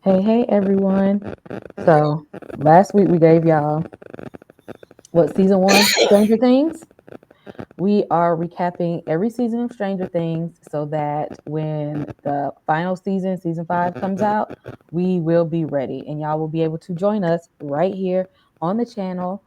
Hey everyone. So last week we gave y'all what season one Stranger Things. We are recapping every season of Stranger Things so that when the final season, season five, comes out, we will be ready and y'all will be able to join us right here on the channel.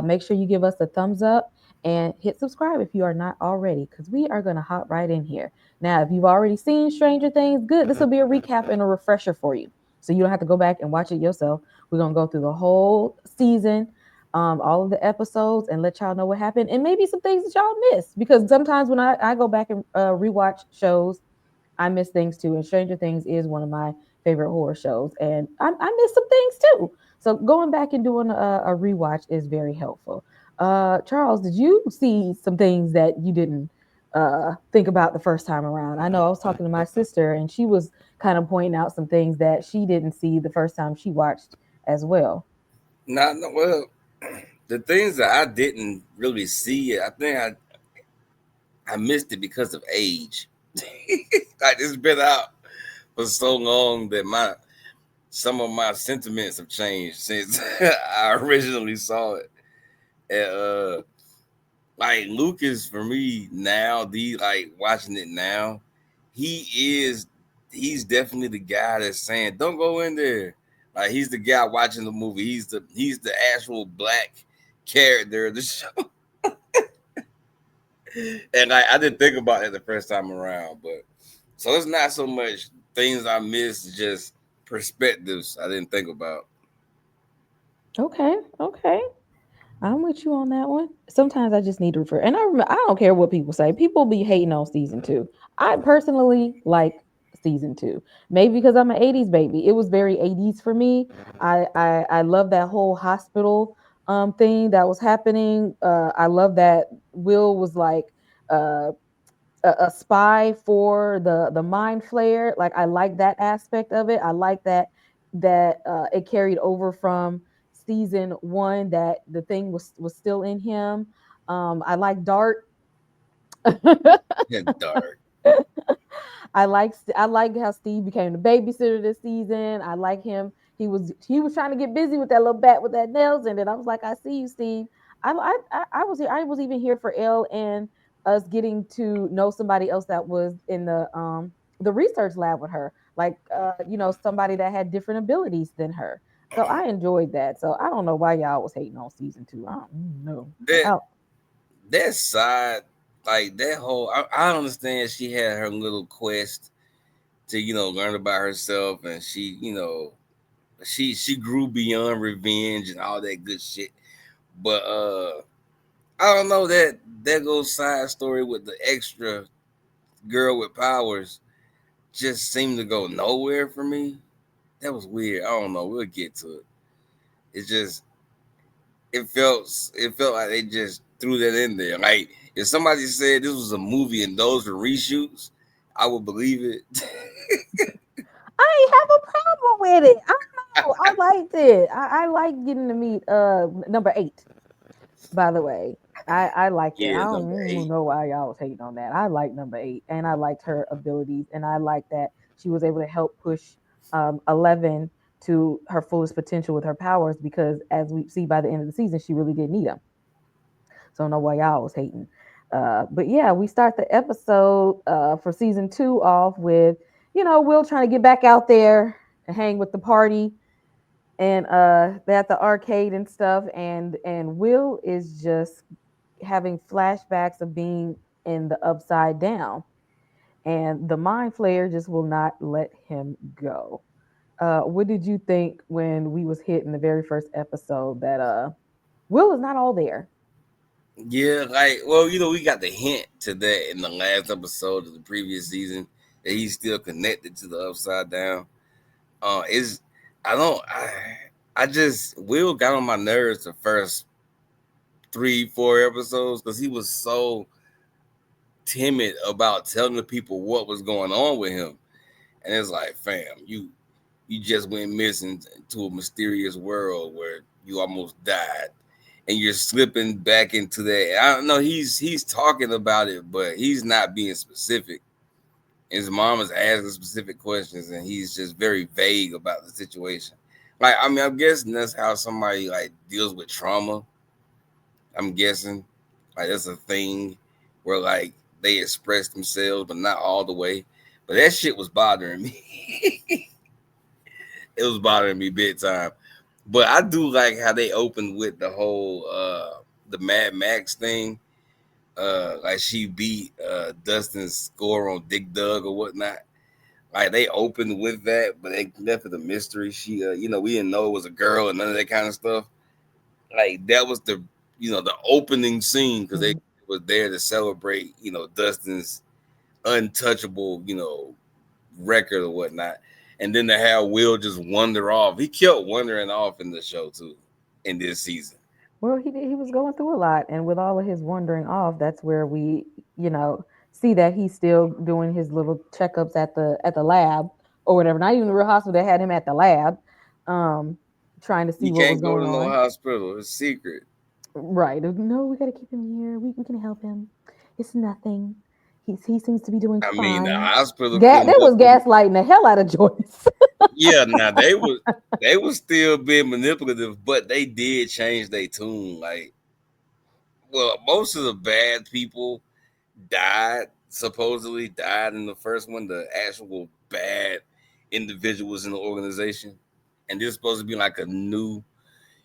Make sure you give us a thumbs up and hit subscribe if you are not already, because we are going to hop right in here. Now, if you've already seen Stranger Things, good. This will be a recap and a refresher for you. So you don't have to go back and watch it yourself. We're going to go through the whole season, all of the episodes, and let y'all know what happened and maybe some things that y'all missed. Because sometimes when I go back and rewatch shows, I miss things too. And Stranger Things is one of my favorite horror shows, and I miss some things too. So going back and doing a rewatch is very helpful. Charles, did you see some things that you didn't think about the first time around? I know I was talking to my sister, and she was kind of pointing out some things that she didn't see the first time she watched as well. Not no, well, the things that I didn't really see, I think I missed it because of age. Like it's been out for so long that my some of my sentiments have changed since I originally saw it. And like Lucas for me now, the like watching it now, he is he's definitely the guy that's saying, don't go in there. Like he's the guy watching the movie. He's the actual black character of the show. And I didn't think about it the first time around, but so it's not so much things I missed, just perspectives I didn't think about. Okay, okay. I'm with you on that one. Sometimes I just need to refer, and I don't care what people say. People be hating on season two. I personally like season two, maybe because I'm an '80s baby. It was very '80s for me. I love that whole hospital thing that was happening. I love that Will was like uh a spy for the Mind Flayer. Like I like that aspect of it. I like that it carried over from season one, that the thing was still in him. I like Dart. Dark. I like how Steve became the babysitter this season. I like him. He was trying to get busy with that little bat with that nails in it. I was like, I see you, Steve. I was even here for Elle and us getting to know somebody else that was in the research lab with her, like somebody that had different abilities than her. So I enjoyed that. So I don't know why y'all was hating on season two. I don't know. That Oh, that side, like that whole, I understand she had her little quest to learn about herself, and she grew beyond revenge and all that good shit. But I don't know that little side story with the extra girl with powers just seemed to go nowhere for me. That was weird. I don't know. We'll get to it. It's just it felt like they just threw that in there. Like if somebody said this was a movie and those were reshoots, I would believe it. I ain't have a problem with it. I don't know. I liked it. I like getting to meet number eight, by the way. I liked it. Yeah, I number don't eight. know why y'all was hating on that. I like number eight, and I liked her abilities, and I like that she was able to help push 11 to her fullest potential with her powers, because as we see by the end of the season, she really did need them. So I don't know why y'all was hating. But yeah, we start the episode for season two off with, Will trying to get back out there and hang with the party, and they're at the arcade and stuff, and Will is just having flashbacks of being in the upside down, and the Mind Flayer just will not let him go. What did you think when we was hit in the very first episode that Will is not all there? Yeah, like well, we got the hint to that in the last episode of the previous season that he's still connected to the upside down. Is I don't I just Will got on my nerves the first 3-4 episodes because he was so timid about telling the people what was going on with him. And it's like, fam, you just went missing to a mysterious world where you almost died, and you're slipping back into that. I don't know. He's talking about it, but he's not being specific. His mom is asking specific questions, and he's just very vague about the situation. Like, I mean, I'm guessing that's how somebody like deals with trauma. I'm guessing, like that's a thing where like they express themselves, but not all the way. But that shit was bothering me. It was bothering me big time. But I do like how they opened with the whole the Mad Max thing. Like she beat Dustin's score on Dick Dug or whatnot. Like they opened with that, but they left it a mystery. She, we didn't know it was a girl and none of that kind of stuff. Like that was the opening scene because they Mhm. was there to celebrate, Dustin's untouchable, record or whatnot. And then to have Will just wander off. He kept wandering off in the show too, in this season. Well, he was going through a lot, and with all of his wandering off, that's where we, see that he's still doing his little checkups at the lab or whatever. Not even the real hospital; they had him at the lab, um, trying to see He what was can't go going to no on. hospital. It's secret. Right? No, we got to keep him here. We can help him. It's nothing. He seems to be doing I mean, the fine. hospital couldn't That help was him. gaslighting the hell out of Joyce. Yeah, now they was still being manipulative, but they did change their tune. Like, well, most of the bad people supposedly died in the first one, the actual bad individuals in the organization. And this is supposed to be like a new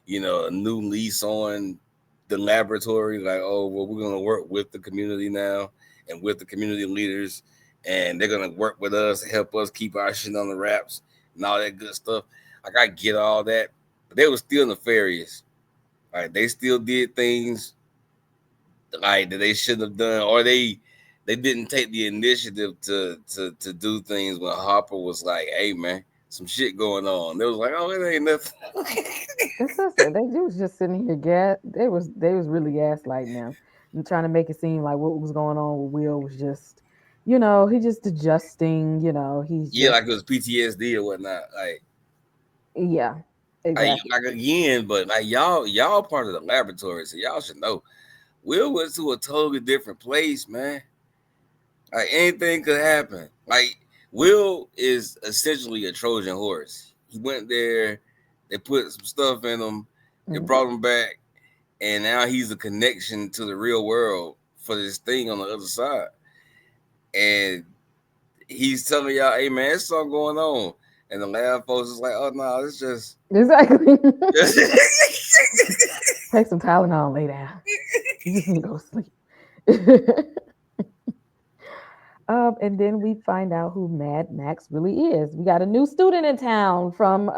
lease on the laboratory. Like, oh, well, we're going to work with the community now and with the community leaders, and they're going to work with us to help us keep our shit on the wraps and all that good stuff. Like, I get all that, but they were still nefarious. Like, they still did things like that they shouldn't have done, or they didn't take the initiative to do things when Harper was like, "Hey man, some shit going on." They was like, "Oh, it ain't nothing." It's just they was just sitting here they was really gaslighting them and trying to make it seem like what was going on with Will was just, he just adjusting. He's Yeah, just like it was PTSD or whatnot. yeah, Like, exactly. like again, but like y'all part of the laboratory, so y'all should know. Will went to a totally different place, man. Like anything could happen. Like Will is essentially a Trojan horse. He went there, they put some stuff in him, they Mhm. brought him back, and now he's a connection to the real world for this thing on the other side. And he's telling y'all, "Hey man, it's something going on." And the lab folks is like, "Oh no, it's just." Exactly. Take some Tylenol and lay down. You just need to go to sleep. And then we find out who Mad Max really is. We got a new student in town from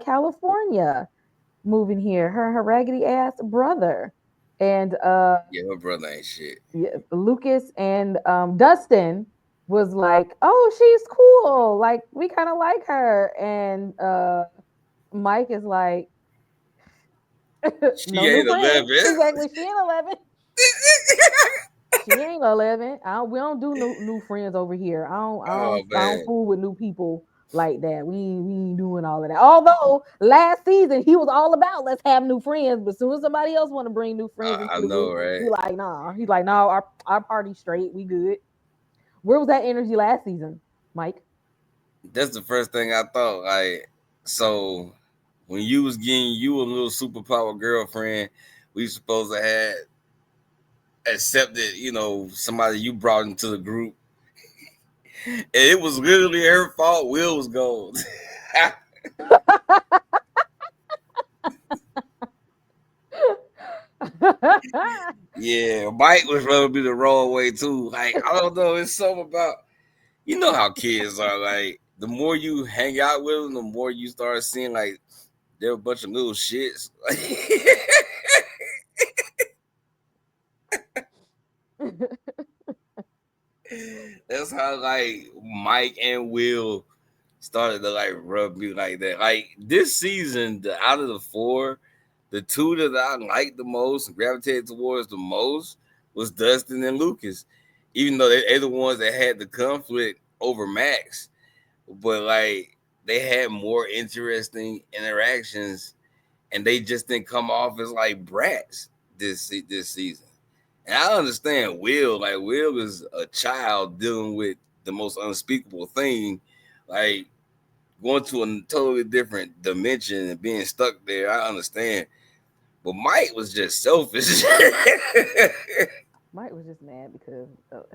California moving here. Her raggedy ass brother. And Yeah, her brother ain't shit. yeah, Lucas and Dustin was like, "Oh, she's cool. Like we kind of like her." And Mike is like, She "No new ain't friends." 11. Exactly. She ain't 11. She ain't 11. We don't do new friends over here. Oh I don't man, fool with new people like that. We ain't doing all of that. Although last season he was all about let's have new friends, but as soon as somebody else want to bring new friends into I the know, group, right? he like nah. He's like no, our party's straight. We good. Where was that energy last season, Mike? That's the first thing I thought. Like, so when you was getting you a little superpower girlfriend, we supposed to have accepted, somebody you brought into the group, and it was literally her fault. Will was gold. Yeah, Mike was rubbing me the wrong way too. Like, I don't know, it's something about how kids are. Like, the more you hang out with them, the more you start seeing like they're a bunch of little shits. That's how like Mike and Will started to like rub me like that. Like this season, out of the four, the two that I liked the most and gravitated towards the most was Dustin and Lucas. Even though they're the ones that had the conflict over Max, but like they had more interesting interactions, and they just didn't come off as like brats this season. And I understand Will, like Will is a child dealing with the most unspeakable thing, like going to a totally different dimension and being stuck there. I understand, but Mike was just selfish. Mike was just mad because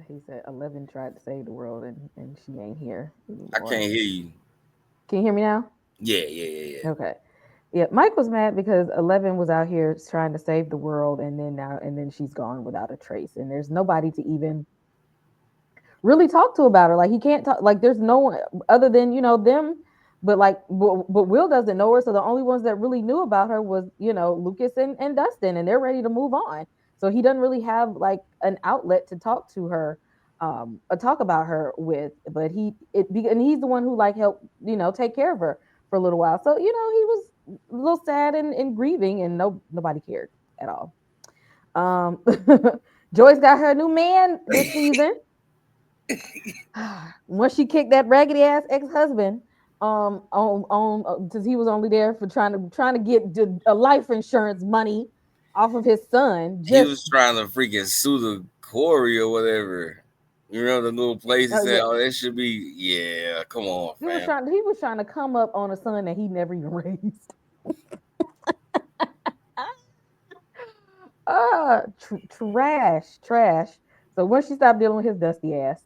he said 11 tried to save the world and she ain't here I anymore. can't hear you. Can you hear me now? Yeah, yeah, yeah, yeah. Okay. Yeah, Mike was mad because 11 was out here trying to save the world and then she's gone without a trace and there's nobody to even really talk to about her. Like he can't talk. Like there's no one other than them. But but Will doesn't know her, so the only ones that really knew about her was Lucas and Dustin, and they're ready to move on. So he doesn't really have like an outlet to talk to her, talk about her with. But and he's the one who like helped take care of her for a little while. So he was a little sad and grieving, and nobody cared at all. Um, Joyce got her new man this season. Once she kicked that raggedy ass ex husband, on because he was only there for trying to get a life insurance money off of his son. He Just was trying to freaking sue the quarry or whatever. You know the little place he said, yeah, "Oh, that should be." Yeah, come on, fam. he was trying to come up on a son that he never even raised. Trash. So once she stopped dealing with his dusty ass,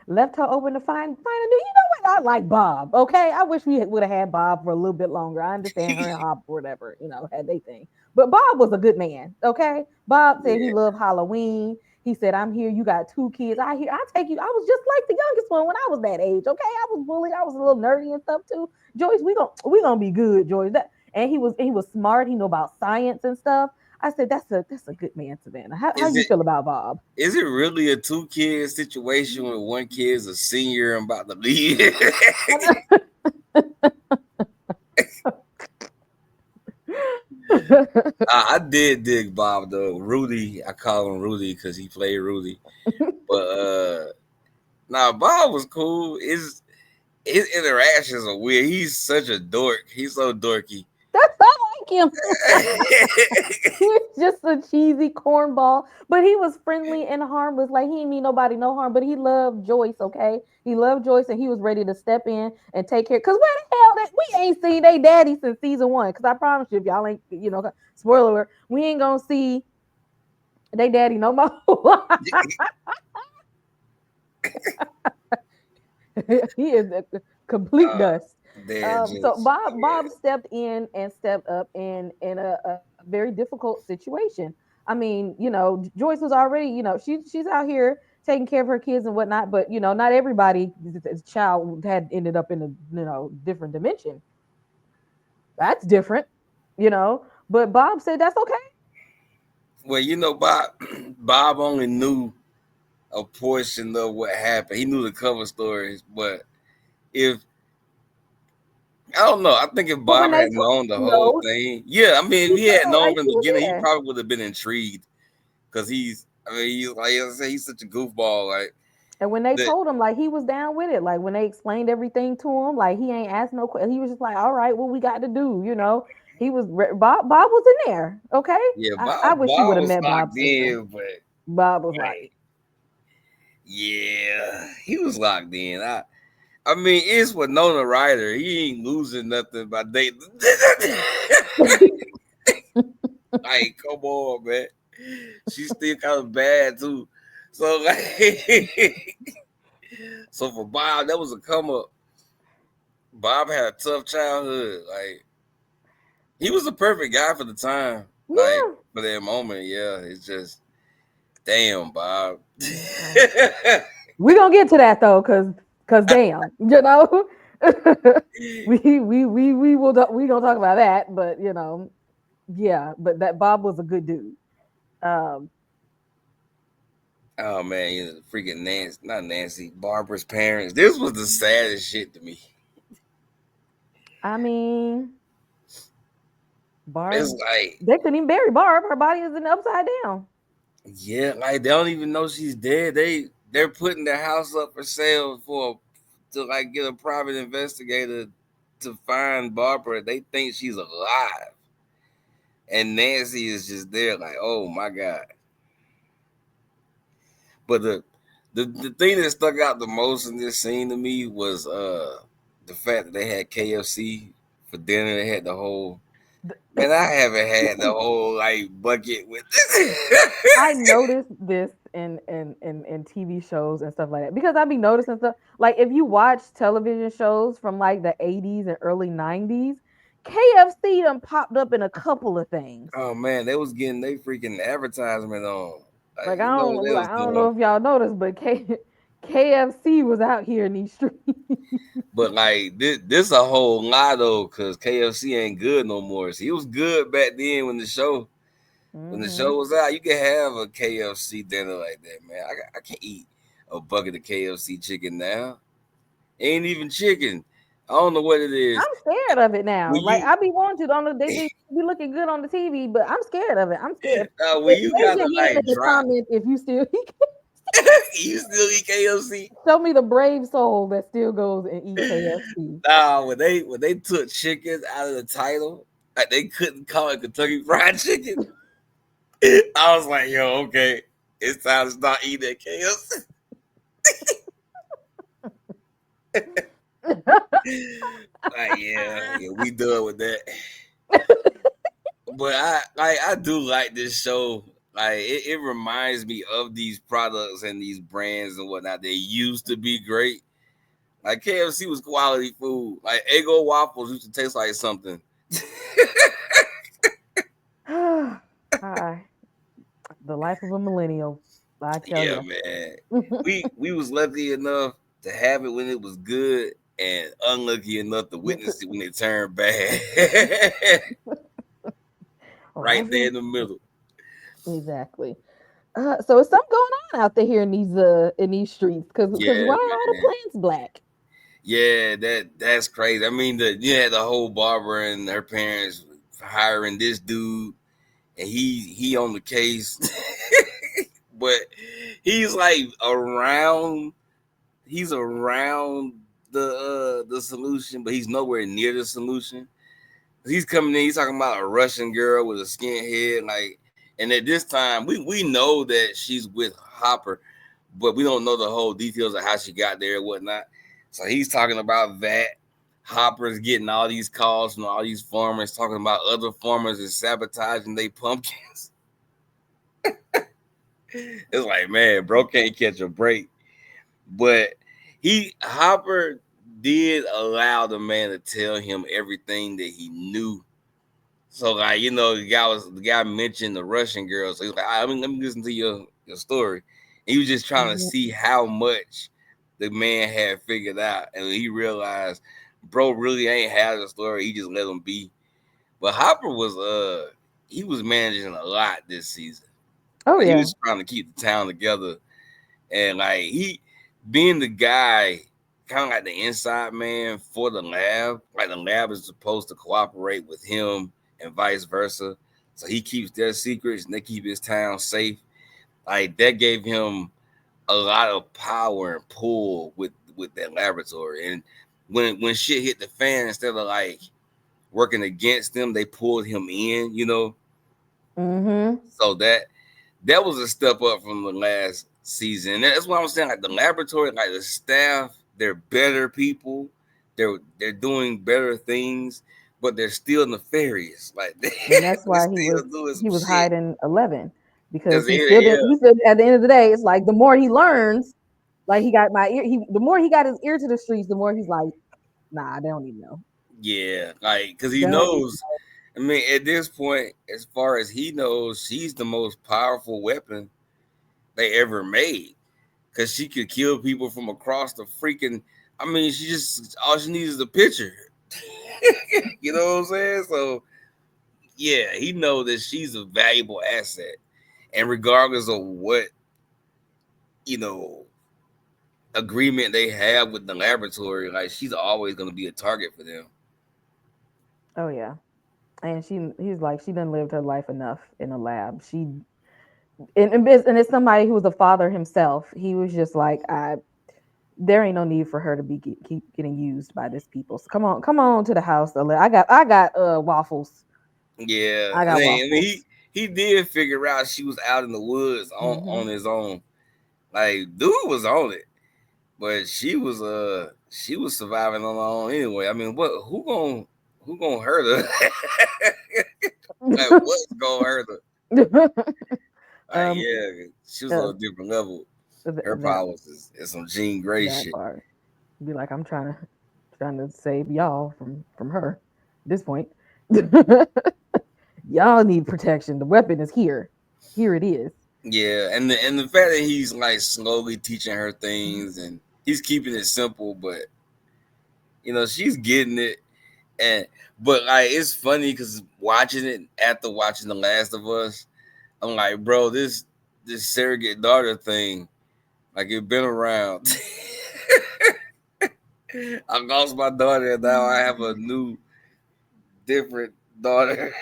left her open to find a new. You know what? I like Bob. Okay, I wish we would have had Bob for a little bit longer. I understand her and Hop or whatever, had they thing. But Bob was a good man. Okay, Bob said he Yeah. loved Halloween. He said, "I'm here. You got 2 kids. I take you." I was just like the youngest one when I was that age. Okay, I was bullied. I was a little nerdy and stuff too. Joyce, we gonna be good, Joyce. And he was smart. He knew about science and stuff. I said, that's a good man, Savannah. How Is you it feel about Bob? is it really a 2 kid situation when one kid's a senior and about to leave? I did dig Bob though. Rudy, I call him Rudy because he played Rudy. But nah, Bob was cool. His interactions are weird. He's such a dork. He's so dorky. That's not like him. He was just a cheesy cornball, but he was friendly and harmless. Like he didn't mean nobody no harm, but he loved Joyce. Okay, he loved Joyce, and he was ready to step in and take care. Cause where the hell we ain't seen they daddy since season 1. Cause I promise you, if y'all ain't, spoiler alert, we ain't gonna see they daddy no more. He is a complete uh, dust. they're So just Bob stepped in and stepped up in a very difficult situation. I mean, Joyce was already, she's out here taking care of her kids and whatnot, but not everybody child had ended up in a different dimension. That's different, But Bob said that's okay. well, Bob. Bob only knew a portion of what happened. He knew the cover stories, but if I don't know, I think if But when Bob they had told known the him whole though, thing, yeah, I mean, if he he had felt known like from he the was beginning, he there. probably would have been intrigued because he's like I say, he's such a goofball. Like And when they that, told him, like he was down with it. Like when they explained everything to him, like he ain't asked no question. He was just like, "All right, what we got to do?" He was Bob. Bob was in there. Okay, yeah, I wish you would Bob have was met locked Bob's sister. in, but Bob was like, like, yeah, he was locked in. I mean, it's Winona Ryder. He ain't losing nothing by dating. Like, come on, man. She's still kind of bad too. So like, so for Bob, that was a come up. Bob had a tough childhood. Like, he was the perfect guy for the time. Like "Yeah, for that moment, yeah. It's just, damn, Bob. we gonna get to that though, cause damn, we gonna talk about that, but yeah, but that Bob was a good dude. Um, Oh man, freaking Nancy, not Nancy, Barbara's parents. This was the saddest shit to me. I mean, It's Barb, like, they couldn't even bury Barb. Her body is in upside down. yeah, like they don't even know she's dead. They're putting the house up for sale to like get a private investigator to find Barbara. They think she's alive, and Nancy is just there, like, oh my god. But The thing that stuck out the most in this scene to me was the fact that they had KFC for dinner. They had the whole man. I haven't had the whole like bucket with I noticed this in TV shows and stuff like that because I be noticing stuff like if you watch television shows from like the 80s and early 90s, KFC done popped up in a couple of things. Oh man, they was getting they freaking advertisement on. Like Like you know what they like was I don't know doing. if y'all noticed, but KFC was out here in these streets. But like this a whole lot though, cause KFC ain't good no more. See, it was good back then when the Hmm. show was out. You could have a KFC dinner like that, man. I can't eat a bucket of KFC chicken now. Ain't even chicken. I don't know what it is. I'm scared of it now. When Like you I be wanting to on the they be looking good on the TV, but I'm scared of it. I'm scared. when you Raise gotta your hand in like the drop, comments if you still you still eat KFC. show me the brave soul that still goes and eat KFC. Nah, when they took chicken out of the title, like they couldn't call it Kentucky Fried Chicken. I was like, yo, okay, it's time to start eating that KFC. Like, yeah, we done with that. But I do like this show. Like it reminds me of these products and these brands and whatnot. They used to be great. Like KFC was quality food. Like Eggo waffles used to taste like something. Hi, the life of a millennial. I tell Yeah, you. man. We was lucky enough to have it when it was good, and unlucky enough to witness it when it turned bad. Right Life there of in the middle. exactly. So it's something going on out there here in these streets because Yeah, why are all the man. plants black? Yeah, that's crazy. I mean, the whole barber and her parents hiring this dude, and he on the case, but he's like around. He's around the solution, but he's nowhere near the solution. He's coming in. He's talking about a Russian girl with a skinhead, like. And at this time, we know that she's with Hopper, but we don't know the whole details of how she got there and whatnot. So he's talking about that. Hopper's getting all these calls from all these farmers talking about other farmers and sabotaging their pumpkins. It's like, man, bro can't catch a break. But Hopper did allow the man to tell him everything that he knew. So like, the guy mentioned the Russian girl. So he's like, I mean, let me listen to your story. And he was just trying to Mhm. see how much the man had figured out. And he realized bro really ain't had a story. He just let him be. But Hopper was he was managing a lot this season. Oh Like he yeah. was trying to keep the town together. And like he being the guy, kind of like the inside man for the lab. Like the lab is supposed to cooperate with him and vice versa. So he keeps their secrets and they keep his town safe. Like that gave him a lot of power and pull with that laboratory. And when shit hit the fan, instead of like working against them, they pulled him in. Mm-hmm. So that was a step up from the last season. And that's what I'm saying. Like the laboratory, like the staff, they're better people. They're doing better things, but they're still nefarious. Like And that's they're why still doing some he was shit. hiding 11 because Cause he still yeah, didn't. He said at the end of the day, it's like the more he learns, like he got my ear. The more he got his ear to the streets, the more he's like, nah, they don't even know. yeah, like because he They don't even. knows. I mean, at this point, as far as he knows, she's the most powerful weapon they ever made. Cause she could kill people from across the freaking. I mean, she just all she needs is a picture. You know what I'm saying? So yeah, he knows that she's a valuable asset, and regardless of what you know agreement they have with the laboratory, like she's always gonna be a target for them. Oh yeah, and he's like she done lived her life enough in a lab. And it's somebody who was a father himself. He was just like, there ain't no need for her to keep getting used by this people. So come on to the house. I got waffles. Yeah, I I got mean, waffles. he did figure out she was out in the woods on Hmm. his own. Like dude was on it, but she was surviving on her own anyway. I mean, what who gonna hurt her? Like what's gonna hurt her? Like um, yeah, she was uh, on a different level. Her that powers is some Jean Grey that shit. part. Be like, I'm trying to save y'all from her. At this point, y'all need protection. The weapon is here. Here it is. Yeah, and the fact that he's like slowly teaching her things and he's keeping it simple, but she's getting it. And but like it's funny because watching it after watching The Last of Us, I'm like, bro, this surrogate daughter thing, like it been around. I lost my daughter and now I have a new different daughter.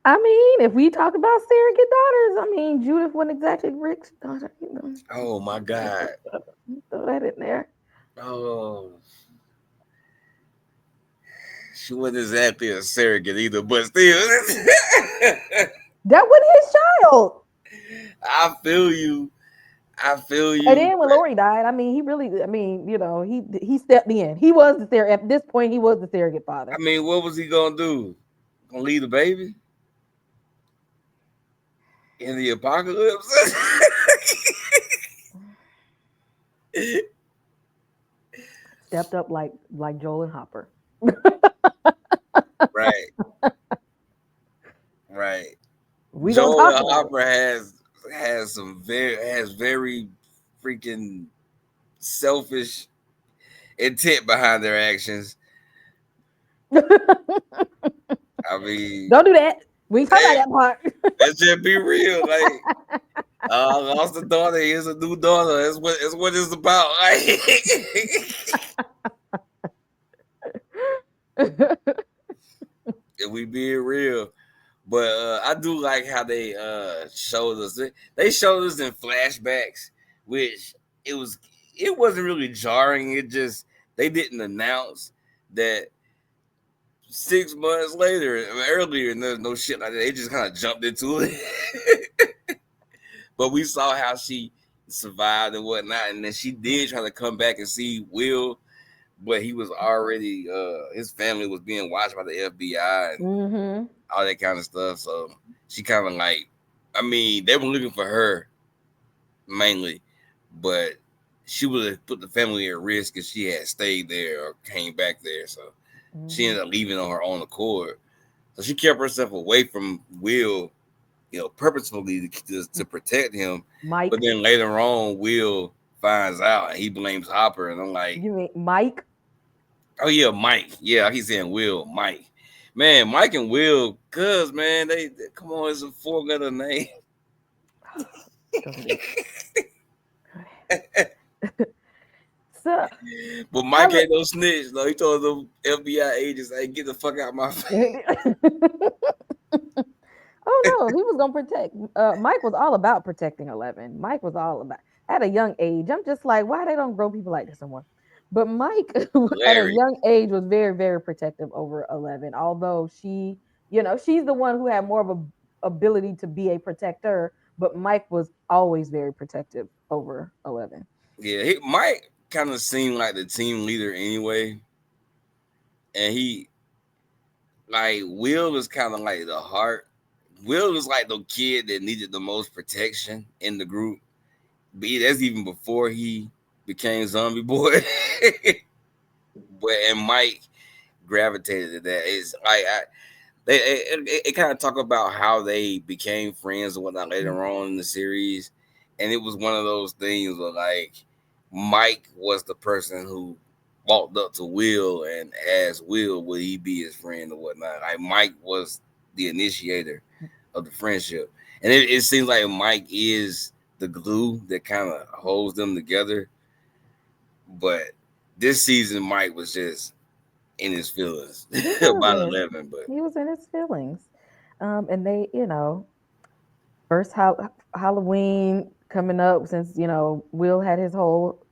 I mean, if we talk about surrogate daughters, I mean, Judith wasn't exactly Rick's daughter. Oh my god. Throw that in there. Oh, she wasn't exactly a surrogate either, but still. That was his child. I feel you. I feel And you. then when Lori died, I mean, he really, I mean, he stepped in. He was the surrogate. At this point, he was the surrogate father. I mean, what was he gonna do? Gonna leave the baby in the apocalypse? Stepped up like Joel and Hopper. Right, right. We gonna Joel talk about Hopper has very freaking selfish intent behind their actions. it. I mean, Don't do that. We ain't talking about that part. let's just be real. Like, I lost a daughter. Here's a new daughter. That's what it's about. Like, if we being real. But I do like how they showed us. They showed us in flashbacks, which it was it wasn't really jarring. It just they didn't announce that 6 months later, earlier, and there's no shit like that. They just kind of jumped into it. But we saw how she survived and whatnot, and then she did try to come back and see Will, but he was already his family was being watched by the FBI and hmm all that kind of stuff. So she kind of like, I mean, they were looking for her mainly, but she would have put the family at risk if she had stayed there or came back there. So she hmm ended up leaving on her own accord. So she kept herself away from Will, purposefully to protect him. But Mike. then later on, Will finds out and he blames Hopper. And I'm like, You mean Mike? oh yeah, Mike. Yeah, I keep saying Will, Mike. Man, Mike and Will, cuz man, they come on, it's a 4-letter name. Don't do that. So But I Mike ain't no snitch, though. He told the FBI agents, hey, get the fuck out of my face. oh no, he was gonna protect. Mike was all about protecting 11. Mike was all about at a young age. I'm just like, why they don't grow people like this anymore? But Mike, at a Hilarious. young age, was very, very protective over 11. Although she's the one who had more of a ability to be a protector. But Mike was always very protective over 11. Yeah, Mike kind of seemed like the team leader anyway. And he, like, Will is kind of like the heart. Will was like the kid that needed the most protection in the group. But that's even before he became Zombie Boy. But and Mike gravitated to that. It's like it kind of talk about how they became friends and whatnot later on in the series, and it was one of those things where like Mike was the person who walked up to Will and asked Will would he be his friend or whatnot. Like Mike was the initiator of the friendship, and it seems like Mike is the glue that kind of holds them together. But this season, Mike was just in his feelings He was about in his 11, but he was in his feelings. And they, first Halloween coming up since Will had his whole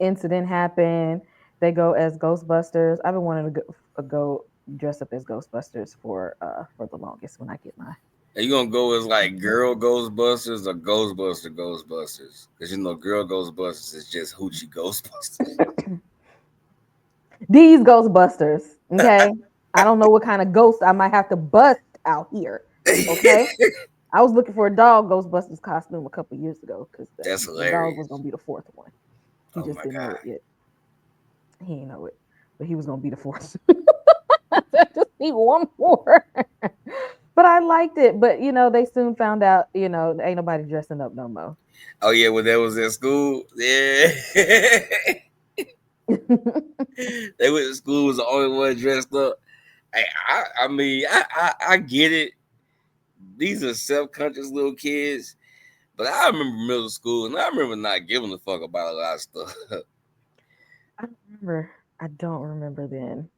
incident happen. They go as Ghostbusters. I've been wanting to go dress up as Ghostbusters for the longest when I get mine. Are you gonna go as like girl Ghostbusters or Ghostbusters? Because girl Ghostbusters is just hoochie Ghostbusters. These Ghostbusters, okay? I don't know what kind of ghost I might have to bust out here, okay? I was looking for a dog Ghostbusters costume a couple years ago because That's the dog was hilarious. gonna be the fourth one. He Oh just my didn't know god. it yet. He didn't know it, but he was gonna be the fourth. Just need one more. But I liked it. But they soon found out, ain't nobody dressing up no more. Oh yeah, when that was at school, yeah. They went to school was the only one dressed up. I mean, I get it. These are self conscious little kids, but I remember middle school, and I remember not giving a fuck about a lot of stuff. I don't remember. I don't remember then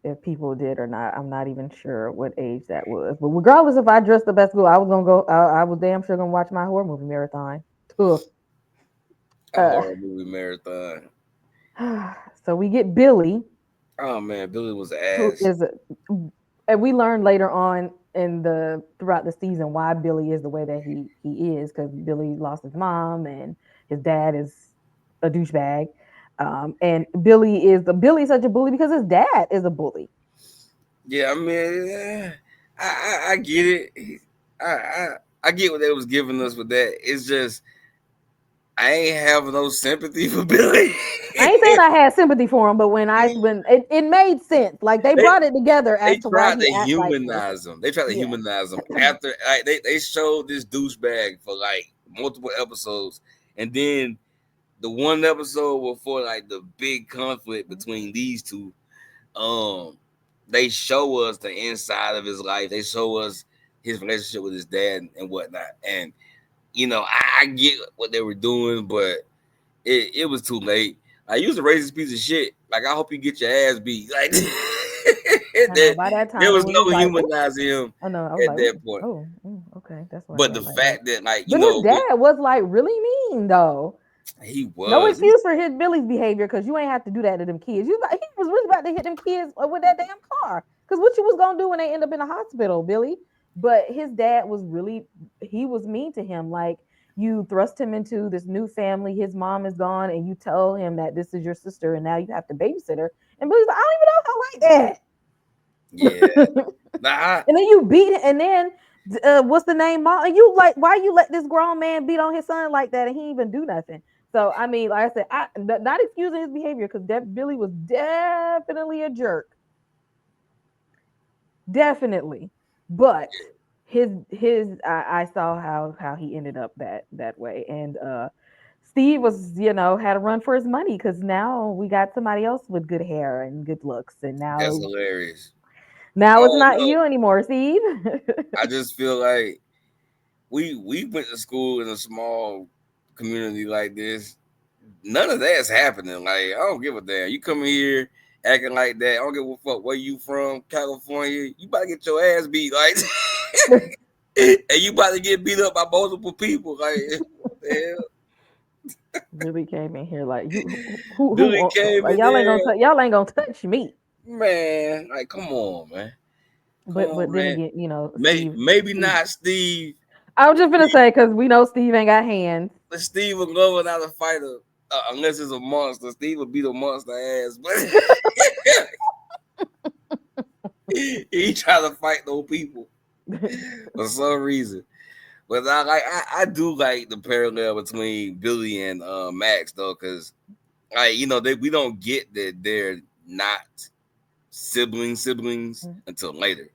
if people did or not. I'm not even sure what age that was. But regardless, if I dressed up at school, I was gonna go. I was damn sure gonna watch my horror movie marathon. Tuh. A Uh, horror movie marathon. so we get Billy, Oh man, Billy was who ass. is, and we learn later on in the throughout the season why Billy is the way that he is, because Billy lost his mom and his dad is a douchebag. And Billy's such a bully because his dad is a bully. Yeah, I mean, I get it. I get what they was giving us with that. It's just I ain't having no sympathy for Billy. I ain't saying I had sympathy for him, but when it made sense, like they they brought it together they as to why tried he to act like this. humanize him. They tried to Yeah. humanize him after like, they showed this douchebag for like multiple episodes, and then the one episode before like the big conflict between these two, um, they show us the inside of his life. They show us his relationship with his dad and whatnot. And I get what they were doing, but it was too late. Like, you was a racist piece of shit. Like, I hope you get your ass beat. Like, I know. there, By that there time, it was was no like, ooh, humanizing him oh no, I was at like, that ooh, point. oh, okay, that's why he But the act like that. fact that, like, But his dad was like really mean though. he No was. excuse for his Billy's behavior because you ain't have to do that to them kids. He was really about to hit them kids with that damn car. Because what you was gonna do when they end up in the hospital, Billy? But his dad was really he was mean to him. Like, you thrust him into this new family. His mom is gone, and you tell him that this is your sister, and now you have to babysit her. And Billy's like, I don't even know how I like Yeah. that. Nah, And then you beat it, and then what's the name, mom? And you like, why you let this grown man beat on his son like that, and he even do nothing? So I mean, like I said, not excusing his behavior because Billy was definitely a jerk, definitely. But I saw how he ended up that way, and Steve was had to run for his money because now we got somebody else with good hair and good looks, and that's now hilarious. I now it's don't not know. you anymore, Steve. I just feel like we went to school in a small community like this. None of that's happening. Like, I don't give a damn. You come here acting like that. I don't give a fuck where you from, California. You about to get your ass beat, like, and you about to get beat up by multiple people. Like, what the hell? Billy came in here like, you Billy came like, in there, y'all ain't gonna touch me. man. Like, come on, man. Come But on, then man. again, Steve Maybe Steve not Steve. I was just gonna say because we know Steve ain't got hands. But Steve will go without a fighter unless it's a monster. Steve will beat a monster ass, but he try to fight those people for some reason. But I do like the parallel between Billy and Max though, because we don't get that they're not siblings until later.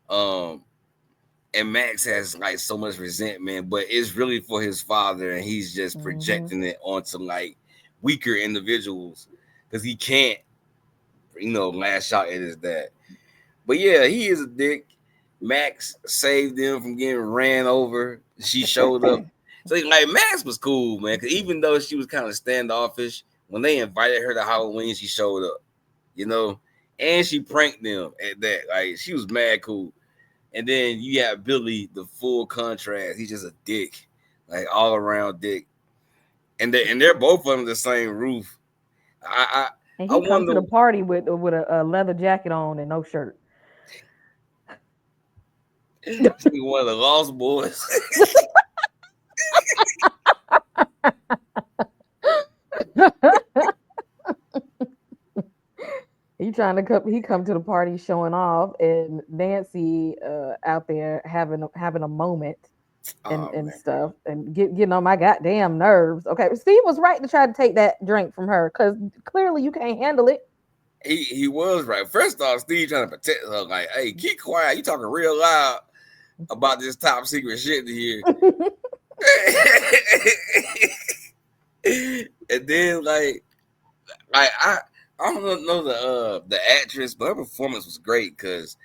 Um, and Max has like so much resentment, but it's really for his father, and he's just Mm-hmm. projecting it onto like weaker individuals because he can't, lash out at his dad. But yeah, he is a dick. Max saved them from getting ran over. She showed up. So like Max was cool, man. Cause even though she was kind of standoffish, when they invited her to Halloween, she showed up. You know, and she pranked them at that. Like, she was mad cool. And then you got Billy, the full contrast. He's just a dick, like all around dick. And they're both under the same roof. I And I, I he come to wonder. the party with a leather jacket on and no shirt. She one of the lost boys. He trying to come. He come to the party showing off, and Nancy out there having a moment Oh and man, stuff, and getting on my goddamn nerves. Okay, Steve was right to try to take that drink from her because clearly you can't handle it. he was right. First off, Steve trying to protect her, like, hey, keep quiet. You talking real loud about this top secret shit here. And then like I don't know the actress, but her performance was great because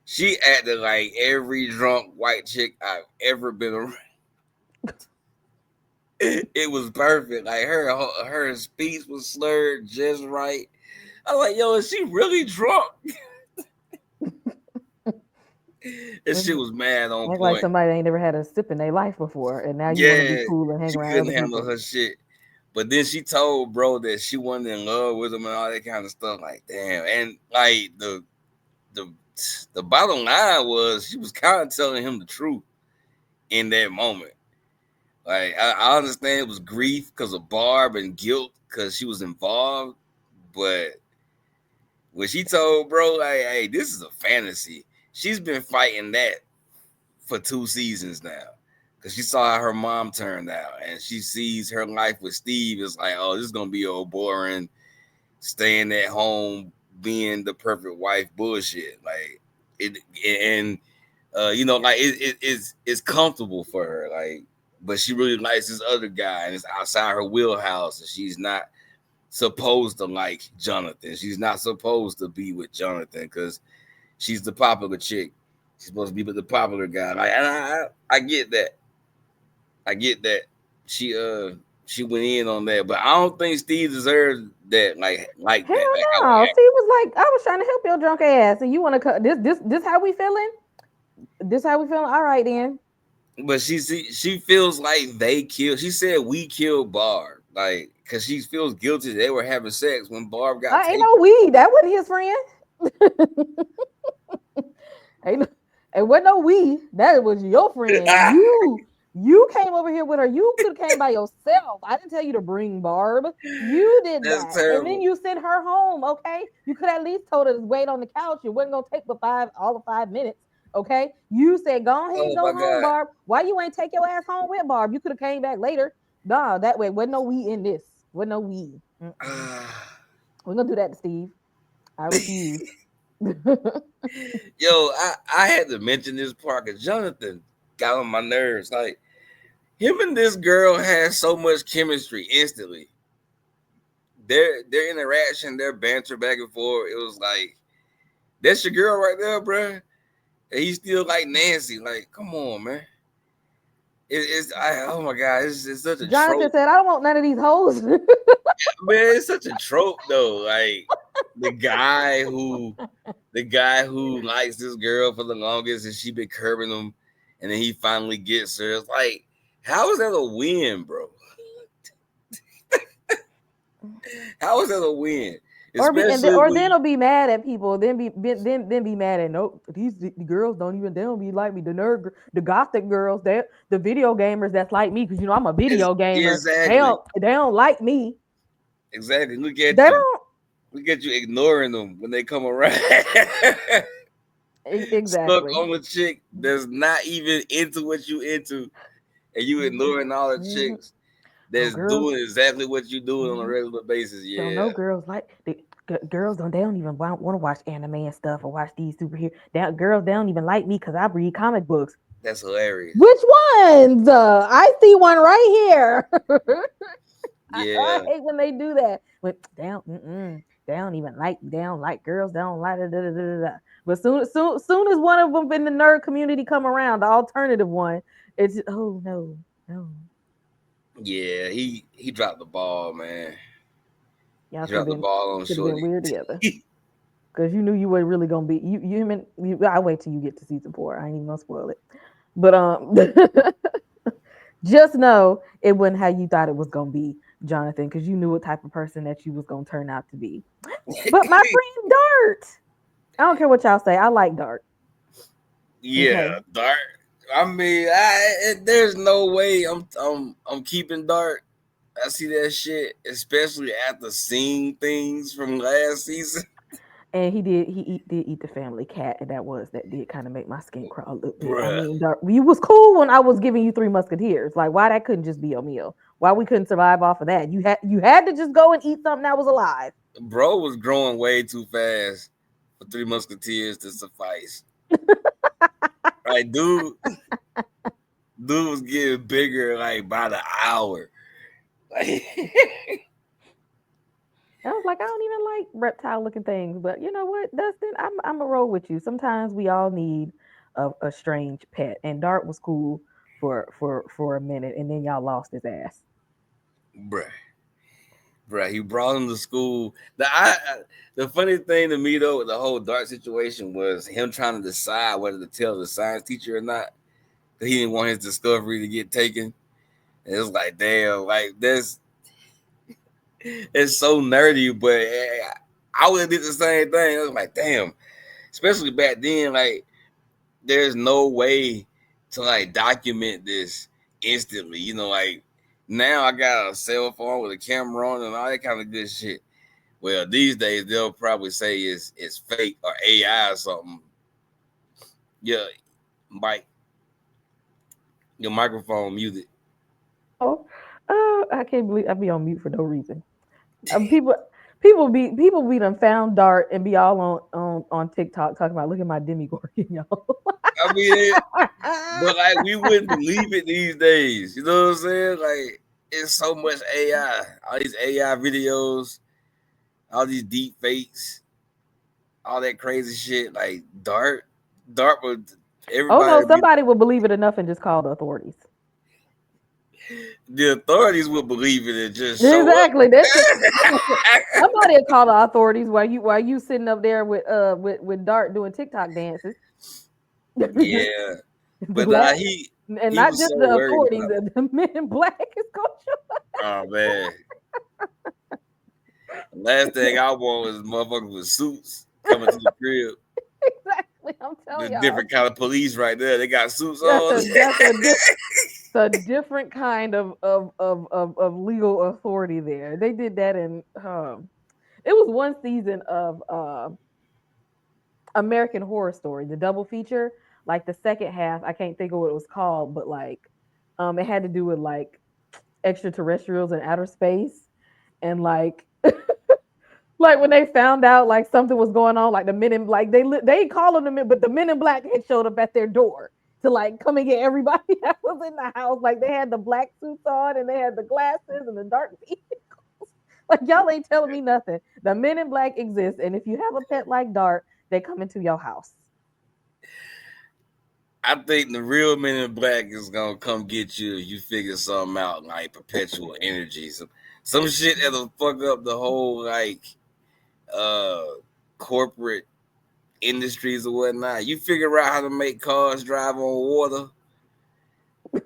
she acted like every drunk white chick I've ever been around. It was perfect. Like her speech was slurred just right. I was like, yo, is she really drunk? This shit was mad on Act like point. somebody ain't never had a sip in their life before, and now you want to be Yeah, cool and hang she around couldn't other handle people. her shit. But then she told bro that she wasn't in love with him and all that kind of stuff. Like, damn. And like the the bottom line was she was kind of telling him the truth in that moment. Like I understand it was grief because of Barb and guilt because she was involved, but when she told bro, like, hey, this is a fantasy, she's been fighting that for 2 seasons now. Cause she saw how her mom turned out, and she sees her life with Steve is like, oh, this is gonna be old boring, staying at home, being the perfect wife bullshit. Like it, and like it's comfortable for her. Like, but she really likes this other guy, and it's outside her wheelhouse, and she's not supposed to like Jonathan. She's not supposed to be with Jonathan because she's the popular chick. She's supposed to be with the popular guy. Like, and I get that. I get that. She she went in on that, but I don't think Steve deserves that. Like Hell that. Like how no. he Steve was like, I was trying to help your drunk ass, and you want to cut this how we feeling? This how we feeling? All right then. but she feels like they killed. She said we killed Barb, like because she feels guilty they were having sex when Barb got Ain't taken. no we. That wasn't his friend. ain't no, it wasn't no we. That was your friend. You came over here with her. You could have came by yourself. I didn't tell you to bring Barb. You did That's that, and then terrible. you sent her home. Okay, you could at least told her to wait on the couch. It wasn't gonna take but all of 5 minutes. Okay, you said go ahead and Oh go my home, god. Barb. Why you ain't take your ass home with Barb? You could have came back later. Nah, that way wasn't no we in this. Wasn't no we. Mm-mm. We're gonna do that to Steve. I refuse. Yo, I had to mention this part because Jonathan got on my nerves. Like him and this girl had so much chemistry instantly. Their interaction, their banter back and forth, it was like that's your girl right there, bro. And he still like Nancy. Like, come on, man. Oh my god, it's such a Jonathan trope, said, "I don't want none of these hoes." man. It's such a trope though. Like the guy who likes this girl for the longest and she been curbing him, and then he finally gets her. It's like, how is that a win, bro? How is that a win? Especially Or when then he'll be mad at people. Then be mad at no the girls don't even they don't be like me. The gothic girls, the video gamers that's like me because I'm a it's video gamer. exactly, They don't like me. exactly. They don't Look at you ignoring them when they come around. Stuck exactly. on a chick that's not even into what you into, and you ignoring all the Mm-hmm. chicks Oh that's girls, doing exactly what you doing on a mm-hmm. regular basis. Don't Yeah, know girls like girls don't they don't even want to watch anime and stuff or watch these superhero. Girls they don't even like me because I read comic books. that's hilarious. Which ones? I see one right here. I Yeah. hate when they do that. When they don't even like they don't like girls. They don't like it. Da, da, da, da, da. But soon as one of them in the nerd community come around, the alternative one, it's oh no, no. Yeah, he dropped the ball, man. Y'all He dropped the ball on could have been Shorty. weird together because you knew you were really gonna be you him and you. I wait till you get to season 4. I ain't even gonna spoil it. But just know it wasn't how you thought it was gonna be, Jonathan, because you knew what type of person that you was gonna turn out to be. But my friend Dart, I don't care what y'all say. I like Dart. Yeah, Okay. Dart. I mean, there's no way I'm keeping Dart. I see that shit, especially after seeing things from last season. And did eat the family cat, and that did kind of make my skin crawl a little bit. I Bruh, mean, you was cool when I was giving you Three Musketeers. Like, why that couldn't just be your meal? Why we couldn't survive off of that? You had to just go and eat something that was alive. bro was growing way too fast for Three Musketeers to suffice. Like, dude was getting bigger like by the hour. Like, And I was like, I don't even like reptile looking things, but you know what, Dustin, I'm a roll with you. Sometimes we all need a strange pet, and Dart was cool for a minute, and then y'all lost his ass. bruh, bruh, he brought him to school. The funny thing to me though with the whole Dart situation was him trying to decide whether to tell the science teacher or not. He didn't want his discovery to get taken. And it was like, damn, like this, it's so nerdy, but I would have did the same thing. I was like, damn, especially back then, like there's no way to like document this instantly. Like now I got a cell phone with a camera on and all that kind of good shit. Well, these days they'll probably say it's fake or AI or something. Yeah, Mike, your microphone muted. Oh, I can't believe I be on mute for no reason. People, people be done found Dart and be all on TikTok talking about look at my Demogorgon, y'all. I mean, but like we wouldn't believe it these days. You know what I'm saying? Like it's so much AI. All these AI videos, all these deep fakes, all that crazy shit. Like Dart would Oh everybody no, would be somebody would believe it enough and just call the authorities. the authorities would believe it and just show up. Exactly. That's it. Somebody will call the authorities while you sitting up there with Dart doing TikTok dances. the Yeah, but black and he not was just so the worried authorities, about it. the men in black is going to Oh man, the last thing I want was motherfuckers with suits coming to the crib. exactly. I'm The telling y'all, different kind of police right there. They got suits that's on. a different kind of legal authority there. They did that in it was one season of American Horror Story, the double feature. Like the second half, I can't think of what it was called, but like it had to do with like extraterrestrials in outer space, and like when they found out like something was going on, like the men in like they call them the men, but the men in black had showed up at their door to like come and get everybody that was in the house. Like they had the black suits on and they had the glasses and the dark vehicles. Like y'all ain't telling me nothing. The men in black exist, and if you have a pet like Dart, they come into your house. I think the real Men in Black is gonna come get you if you figure something out like perpetual energy, some shit that'll fuck up the whole like uh corporate industries or whatnot. You figure out how to make cars drive on water,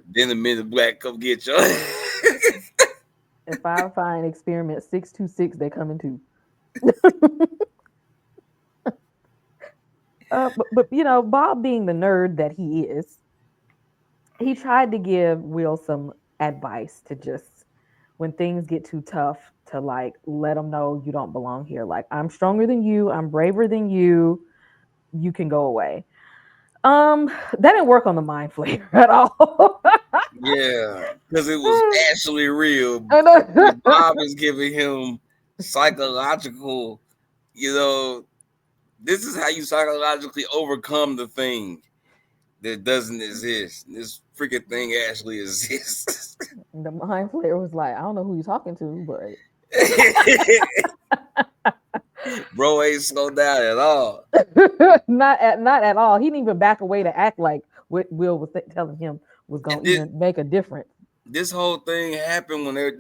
then the Men in Black come get you. If I find experiment 626, they come into. But Bob being the nerd that he is, he tried to give Will some advice to just when things get too tough to like let him know you don't belong here. Like I'm stronger than you, I'm braver than you. You can go away. That didn't work on the mind flayer at all. Yeah, because it was actually real. I know. Bob is giving him psychological, you know, this is how you psychologically overcome the thing that doesn't exist. This freaking thing actually exists. The mind flayer was like, I don't know who you're talking to, but Bro ain't slowed down at all. not at all. He didn't even back away to act like what Will was telling him was And going to even make a difference. this whole thing happened when they're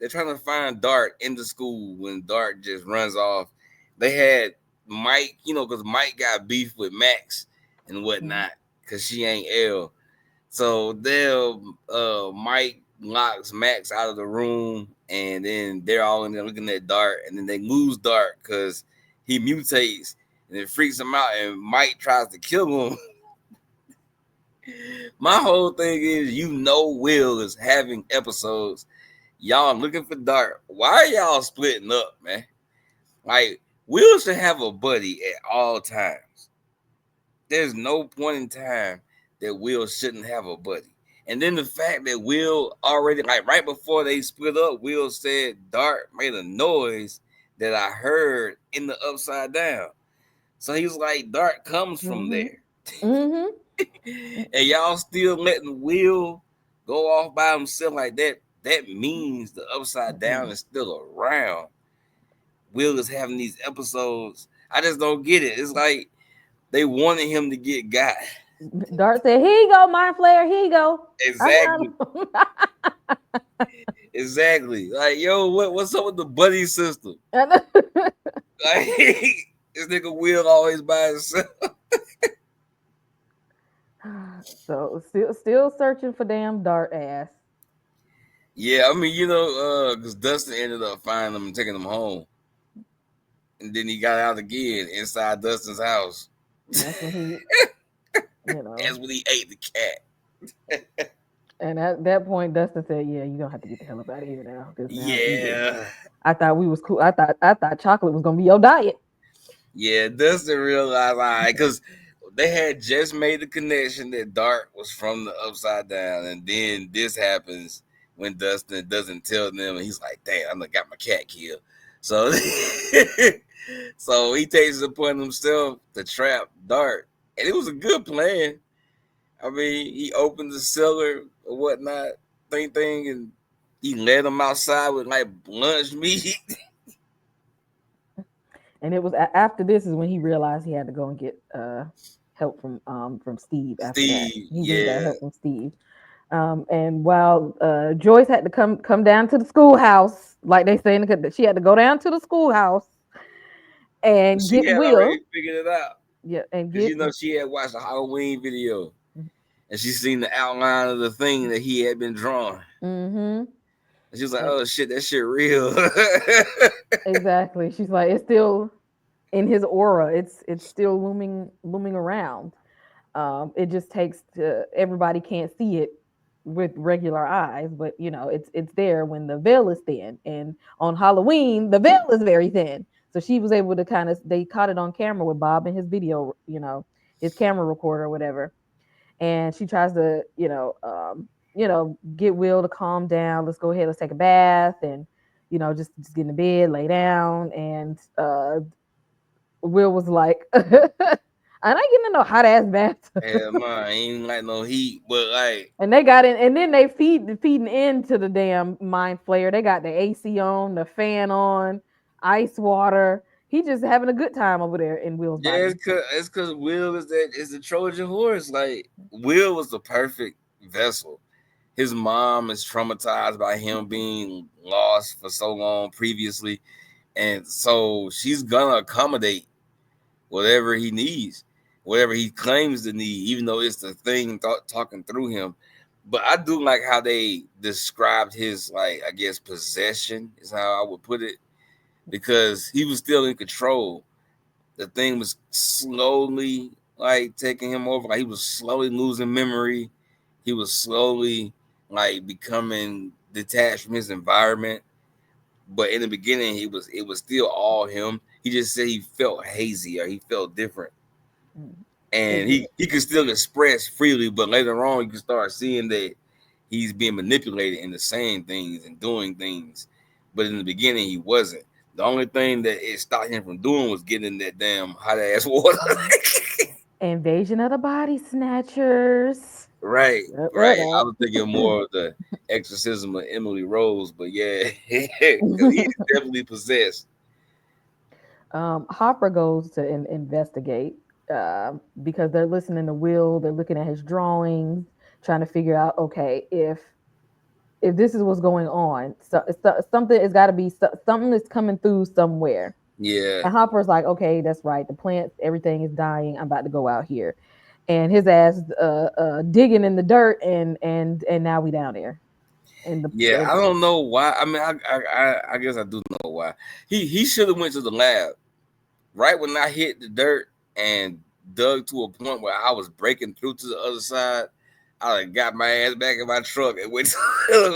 trying to find Dart in the school when Dart just runs off. They had Mike, because Mike got beef with Max and Mhm. whatnot because she ain't L. So Mike locks Max out of the room, and then they're all in there looking at Dart, and then they lose Dart because he mutates and it freaks him out, and Mike tries to kill him. My whole thing is, Will is having episodes. Y'all looking for Dart. Why are y'all splitting up, man? Like, Will should have a buddy at all times. There's no point in time that Will shouldn't have a buddy. And then the fact that Will already, like right before they split up, Will said Dart made a noise that I heard in the upside down. So he was like, Dart comes from Mm-hmm. there. Mm-hmm. And y'all still letting Will go off by himself like that. That means the upside down Mm-hmm. is still around. Will is having these episodes. I just don't get it. It's like they wanted him to get got. Dart said, "Here you go, Mind Flayer. Here you go. I Exactly. got him." Exactly. Like, yo, what's up with the buddy system? Like, this nigga Will always by himself. So still searching for damn Dart ass. Yeah, I mean, because Dustin ended up finding him and taking him home. And then he got out again inside Dustin's house. That's when he, That's when he ate the cat. And at that point, Dustin said, "Yeah, you're gonna have to get the hell up out of here now, because now Yeah. I thought we was cool. I thought chocolate was gonna be your diet." Yeah, Dustin realized, all right, because they had just made the connection that Dart was from the upside down, and then this happens when Dustin doesn't tell them, and he's like, "Damn, I done got my cat killed." So, so he takes it upon himself to trap Dart, and it was a good plan. I mean, he opened the cellar or whatnot, thing, and he led him outside with like lunch meat. And it was after this is when he realized he had to go and get help from Steve. After that, Steve, he went and got yeah. help from Steve. And while Joyce had to come down to the schoolhouse, like they say, she had to go down to the schoolhouse and She get had Will. already figured it out. Yeah, and Because, get. she had watched a Halloween video and she seen the outline of the thing that he had been drawing. Mm-hmm. And she was like, oh, shit, that shit real. Exactly. She's like, it's still in his aura. It's still looming around. It just takes everybody can't see it with regular eyes, but it's there when the veil is thin. And on Halloween, the veil is very thin. So she was able to they caught it on camera with Bob in his video, his camera recorder or whatever. And she tries to, get Will to calm down. Let's go ahead, let's take a bath, and just get in the bed, lay down. And Will was like, I'm not getting in no hot ass bath. Yeah, man, ain't like no heat, but like, And they got in, and then they feeding into the damn Mind Flayer. They got the AC on, the fan on, ice water. He just having a good time over there in Will's yeah, body. it's cause Will is the Trojan horse. Like, Will was the perfect vessel. His mom is traumatized by him being lost for so long previously, and so she's gonna accommodate whatever he needs, whatever he claims to need, even though it's the thing talking through him. But I do like how they described his, like, I guess, possession is how I would put it, because he was still in control. The thing was slowly like taking him over. Like, he was slowly losing memory. He was slowly like becoming detached from his environment. But in the beginning, it was still all him. He just said he felt hazy or he felt different, and he could still express freely. But later on, you can start seeing that he's being manipulated into saying things and doing things. But in the beginning, he wasn't. The only thing that it stopped him from doing was getting that damn hot ass water. Invasion of the Body Snatchers. Right, Yep, right. I yep, was thinking more of the exorcism of Emily Rose, but yeah, because he's yep. definitely possessed. Hopper goes to investigate because they're listening to Will. They're looking at his drawings, trying to figure out, okay, if this is what's going on, so something has got to be something that's coming through somewhere. Yeah, And Hopper's like, okay, that's right. The plants, everything is dying. I'm about to go out here, and his ass digging in the dirt, and now we down there. And yeah. I don't know why. I mean, I guess I do know why. He should have went to the lab right when I hit the dirt, and dug to a point where I was breaking through to the other side, I like got my ass back in my truck and went to the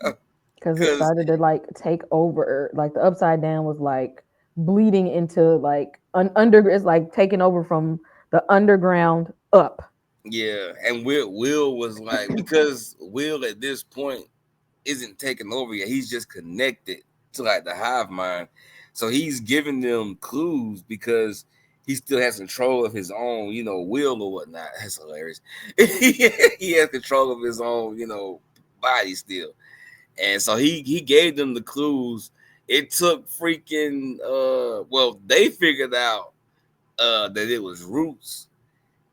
lab. Because it Cause started to like take over. Like the upside down was like bleeding into like under. It's like taking over from the underground up. yeah, and Will was like, because Will at this point isn't taking over yet. He's just connected to like the hive mind. So he's giving them clues because he still has control of his own, will or whatnot. That's hilarious. He has control of his own, body still. And so he gave them the clues. It took freaking they figured out that it was roots,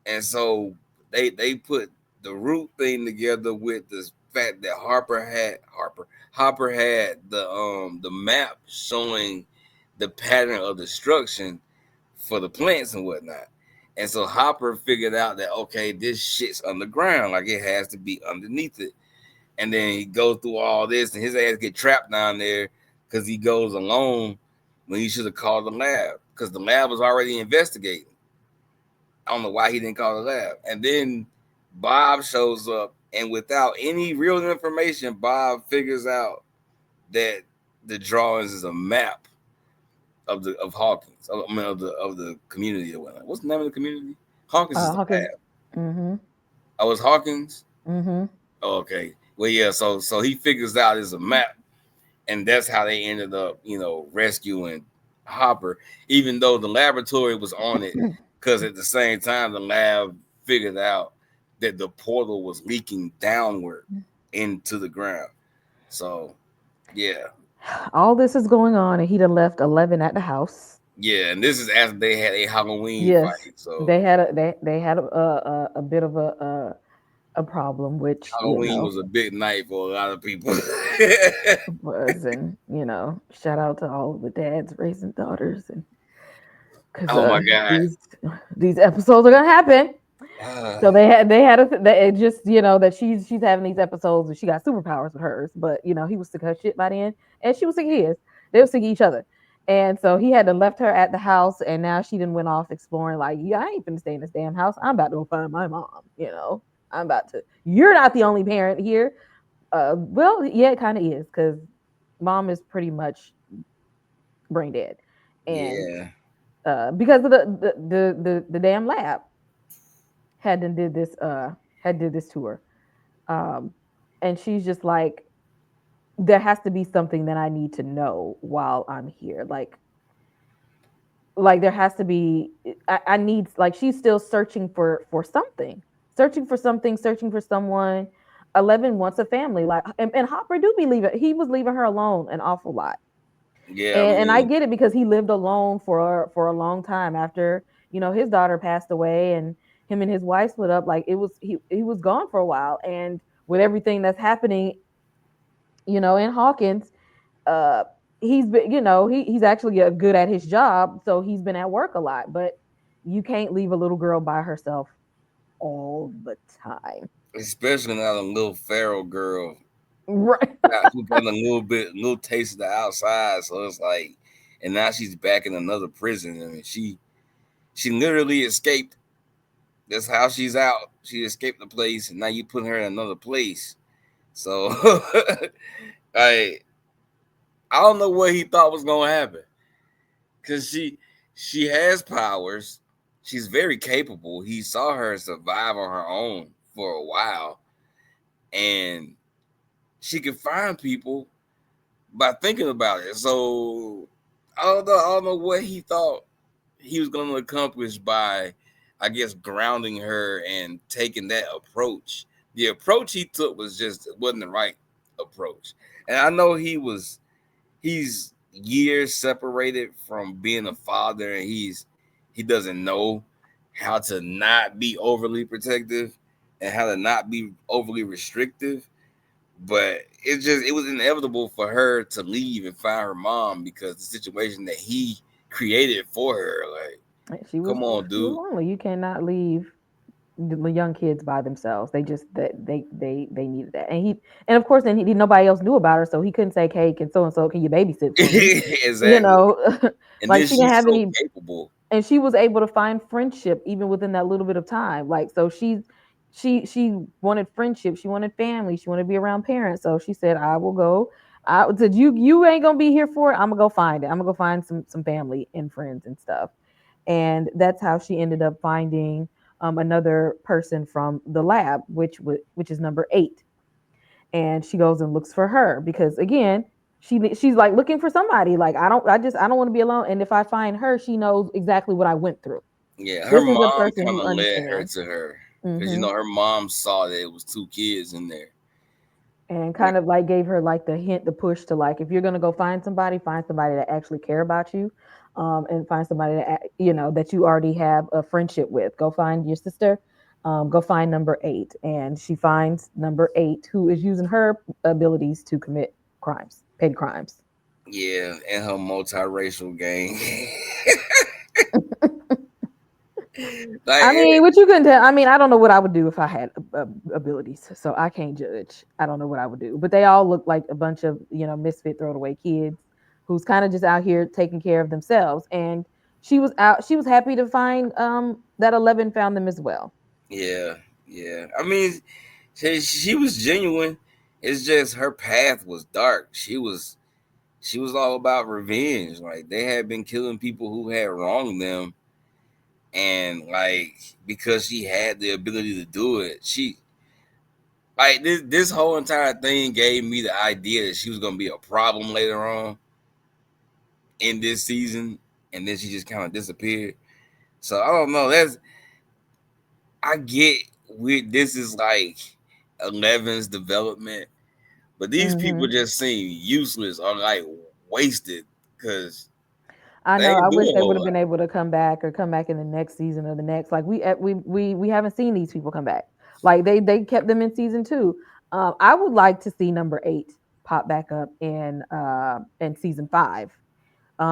and so they put the root thing together with the fact that Hopper had the map showing the pattern of destruction for the plants and whatnot. And so Hopper figured out that okay, this shit's underground, like it has to be underneath it. And then he goes through all this, and his ass get trapped down there because he goes alone when he should have called the lab because the lab was already investigating. I don't know why he didn't call the lab. And then Bob shows up, and without any real information, Bob figures out that the drawings is a map of Hawkins, of the community or whatnot. What's the name of the community? Hawkins is the Hawkins. lab. Mm-hmm. Oh, it's Hawkins. Mm-hmm. Oh, okay. Well, yeah. So he figures out it's a map, and that's how they ended up, rescuing Hopper, even though the laboratory was on it, because at the same time the lab figured out that the portal was leaking downward into the ground. So yeah, All this is going on, and he done left 11 at the house. yeah, and this is after they had a Halloween Yes, fight. So they had a bit of a problem, which Halloween was a big night for a lot of people. was, and shout out to all of the dads raising daughters, and because Oh my god. these episodes are gonna happen. So they had that it just that she's having these episodes and she got superpowers with hers, but he was sick of her shit by then, and she was sick of his. They were sick of each other, and so he had to left her at the house, and now she didn't went off exploring like, yeah, I ain't gonna stay in this damn house. I'm about to go find my mom. I'm about to. You're not the only parent here. Well, yeah, it kind of is because mom is pretty much brain dead, and Yeah. because of the damn lab had did this to her, um, and she's just like, there has to be something that I need to know while I'm here, like there has to be. I need, like, she's still searching for something, searching for someone. 11 wants a family, like, and Hopper do be leaving. He was leaving her alone an awful lot. Yeah, I And I mean, get it because he lived alone for a long time after his daughter passed away, and him and his wife split up. Like, he was gone for a while, and with everything that's happening, in Hawkins, uh, he's been he's actually good at his job, so he's been at work a lot. But you can't leave a little girl by herself all the time, especially now a little feral girl right? who got little taste of the outside. So it's like, and now she's back in another prison. I mean, she literally escaped. That's how she's out. She escaped the place, and now you put her in another place. So, I I don't know what he thought was gonna happen because she has powers. She's very capable. He saw her survive on her own for a while, and she can find people by thinking about it. So I don't know what he thought he was going to accomplish by, I guess, grounding her and taking that approach. The approach he took wasn't the right approach. And I know he's years separated from being a father, and he doesn't know how to not be overly protective and how to not be overly restrictive. But it was inevitable for her to leave and find her mom because the situation that he created for her. Like, she was come on, she was dude. lonely. You cannot leave the young kids by themselves. They just that they needed that, and of course, then nobody else knew about her, so he couldn't say, "Hey, can so and so can you babysit for me?" You Exactly. know, And like then she didn't she's have so any. capable. and she was able to find friendship even within that little bit of time. Like, so she wanted friendship, she wanted family, she wanted to be around parents. So she said, I will go. I said, you ain't gonna be here for it. I'm gonna go find it. I'm gonna go find some family and friends and stuff. And that's how she ended up finding another person from the lab, which is number 8. And she goes and looks for her because, again, she's like looking for somebody. Like, I don't want to be alone. And if I find her, she knows exactly what I went through. Yeah, her This is a mom person kind who of led her understands. to her because Hmm. her mom saw that it was 2 kids in there. And kind of like gave her like the hint, the push to, like, if you're gonna go find somebody that actually care about you, and find somebody that that you already have a friendship with. Go find your sister. Go find number 8, and she finds number 8, who is using her abilities to commit crimes, petty crimes. Yeah, and her multiracial gang. I like mean, what you couldn't tell. I mean, I don't know what I would do if I had abilities, so I can't judge. I don't know what I would do, but they all look like a bunch of misfit, throwaway kids who's kind of just out here taking care of themselves. And she was out. She was happy to find that 11 found them as well. yeah, yeah. I mean, she was genuine. It's just her path was dark. She was all about revenge. Like they had been killing people who had wronged them, and like because she had the ability to do it, she like this whole entire thing gave me the idea that she was gonna be a problem later on in this season, and then she just kind of disappeared. So I don't know. I get this is like 11's development, but these people Hmm. just seem useless or like wasted because I they know. I ain't wish doing a they would whole have lot. been able to come back or come back in the next season or the next. Like we haven't seen these people come back. Like they kept them in season 2. I would like to see number 8 pop back up in season 5.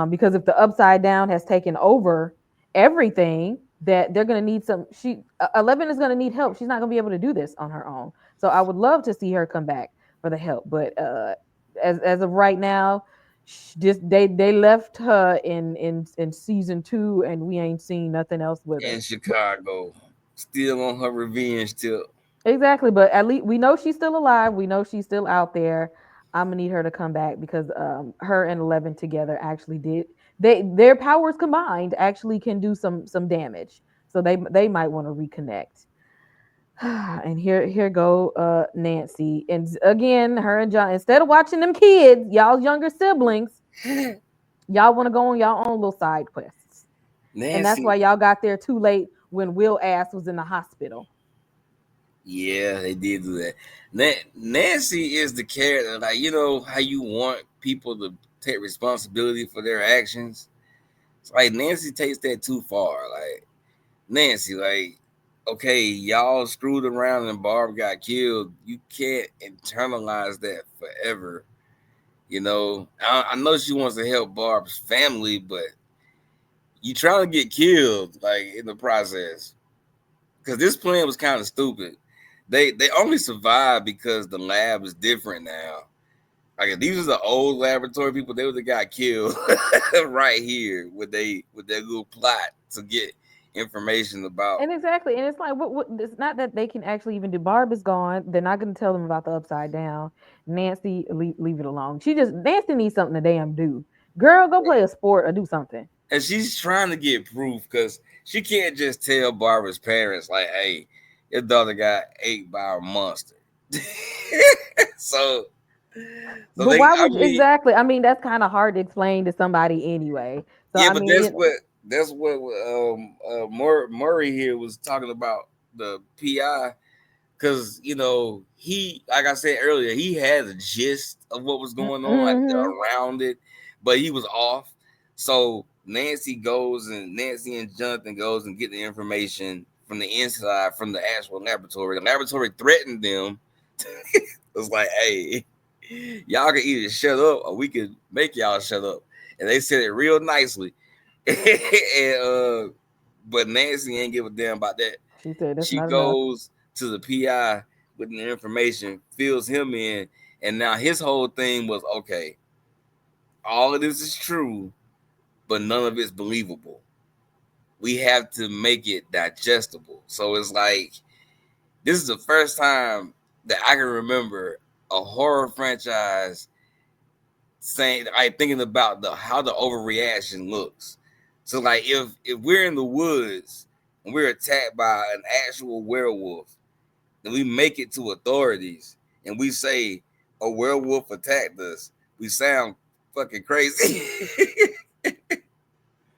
Because if the upside down has taken over everything, that they're going to need 11 is going to need help. She's not going to be able to do this on her own. So I would love to see her come back for the help, but as of right now, just they left her in season 2, and we ain't seen nothing else with her. In Chicago, still on her revenge tip. Exactly, but at least we know she's still alive. We know she's still out there. I'm gonna need her to come back because her and 11 together actually did their powers combined actually can do some damage. So they might want to reconnect. And here go Nancy, and again her and John, instead of watching them kids, y'all younger siblings, y'all want to go on y'all own little side quests, and that's why Nancy, y'all got there too late when Will ass was in the hospital. yeah, they did do that. Nancy is the character, like how you want people to take responsibility for their actions. It's like Nancy takes that too far. Like Nancy, like okay, y'all screwed around and Barb got killed. You can't internalize that forever. I know she wants to help Barb's family, but you trying to get killed like in the process because this plan was kind of stupid. They only survived because the lab is different now. Like if these are the old laboratory people, they would have got killed right here with their little plot to get information about. And exactly, and it's like what it's not that they can actually even do. Barb is gone. They're not going to tell them about the upside down. Nancy, leave it alone. Nancy needs something to damn do. Girl, go play a sport or do something. And she's trying to get proof because she can't just tell Barbara's parents like, "Hey, your daughter got ate by a monster." so, so But they, why I would you, mean, exactly? I mean, that's kind of hard to explain to somebody anyway. So yeah, I but mean, that's what Murray here was talking about the PI because he, like I said earlier, he had a gist of what was going on like mhm. around it, but he was off. So Nancy and Jonathan goes and get the information from the inside from the actual laboratory. The laboratory threatened them. It was like, hey, y'all can either shut up or we can make y'all shut up. And they said it real nicely. and but Nancy ain't give a damn about that. She said that's She not enough. goes to the PI with the information, fills him in, and now his whole thing was okay. All of this is true, but none of it's believable. we have to make it digestible. So it's like this is the first time that I can remember a horror franchise saying, like, thinking about the how the overreaction looks. So like if we're in the woods and we're attacked by an actual werewolf, and we make it to authorities and we say a werewolf attacked us, we sound fucking crazy.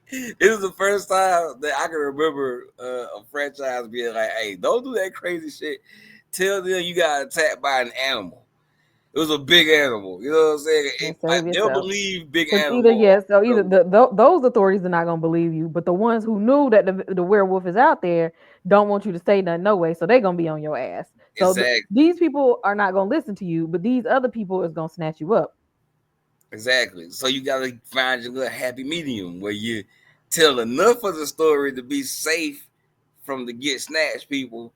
It was the first time that I can remember a franchise being like, "Hey, don't do that crazy shit. Tell them you got attacked by an animal. It was a big animal. You know what I'm saying? And Like save they'll yourself. believe big Because either animal. yes, so either those authorities are not gonna believe you, but the ones who knew that the werewolf is out there don't want you to say nothing no way, so they're gonna be on your ass. So Exactly, these people are not gonna listen to you, but these other people is gonna snatch you up. exactly. So you gotta find your little happy medium where you tell enough of the story to be safe from the get snatched people,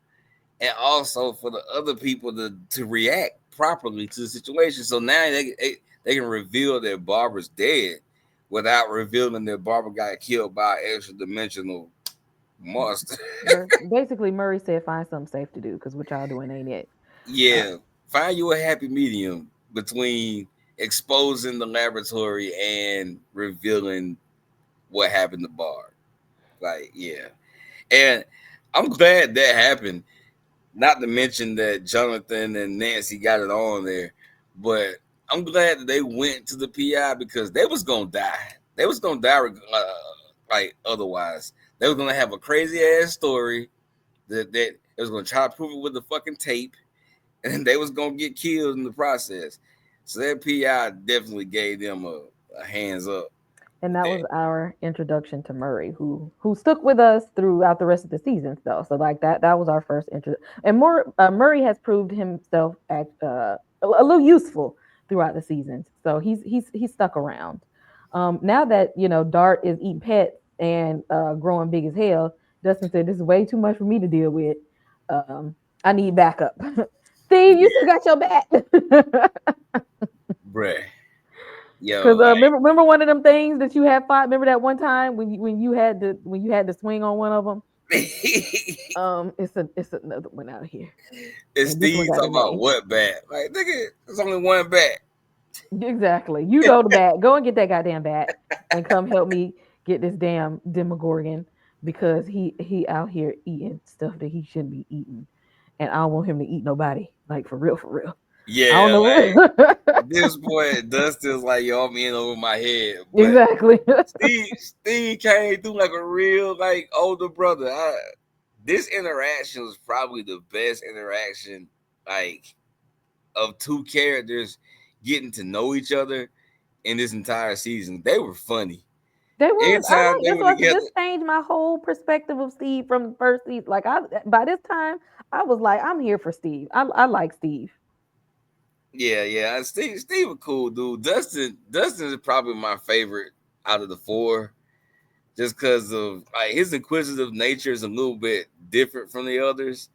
and also for the other people to react properly to the situation. So now they can reveal that Barbara's dead without revealing that Barbara got killed by an extra dimensional monster. Basically, Murray said, "Find something safe to do, because what y'all doing ain't it." Uh, Yeah, find you a happy medium between exposing the laboratory and revealing what happened to Barb. Like, yeah, and I'm glad that happened. Not to mention that Jonathan and Nancy got it on there, but I'm glad that they went to the PI because they was gonna die. They was gonna die like otherwise. They was gonna have a crazy ass story that they was gonna try to prove it with the fucking tape, and they was gonna get killed in the process. So that PI definitely gave them a hands up and with that that. was our introduction to Murray, who stuck with us throughout the rest of the seasons, though. So like that was our first intro. And more Murray has proved himself a little useful throughout the seasons. So he's stuck around. Now that Dart is eating pets and growing big as hell, Dustin said this is way too much for me to deal with. Um, I need backup. Steve, you still Yeah, got your bat. bruh. Yo, Cause remember one of them things that you had fought. Remember that one time when you had to swing on one of them. It's another one out here, and and this one Steve got a talking about name. what bat? Like, nigga, there's only one bat. Exactly. You go to bat. Go and get that goddamn bat, and come help me get this damn Demogorgon, because he out here eating stuff that he shouldn't be eating, and I don't want him to eat nobody. Like for real, for real. I don't Yeah, like know. at this point, Dustin's like, yo, I'm in over my head. But Exactly. Steve came through like a real like older brother. This interaction was probably the best interaction, like, of two characters getting to know each other in this entire season. They were funny. They was. I Anytime like they this. were Was together, this changed my whole perspective of Steve from the first season. Like I, by this time, I was like, I'm here for Steve. I like Steve. yeah. Steve a cool dude. Dustin is probably my favorite out of the four, just because of like his inquisitive nature is a little bit different from the others,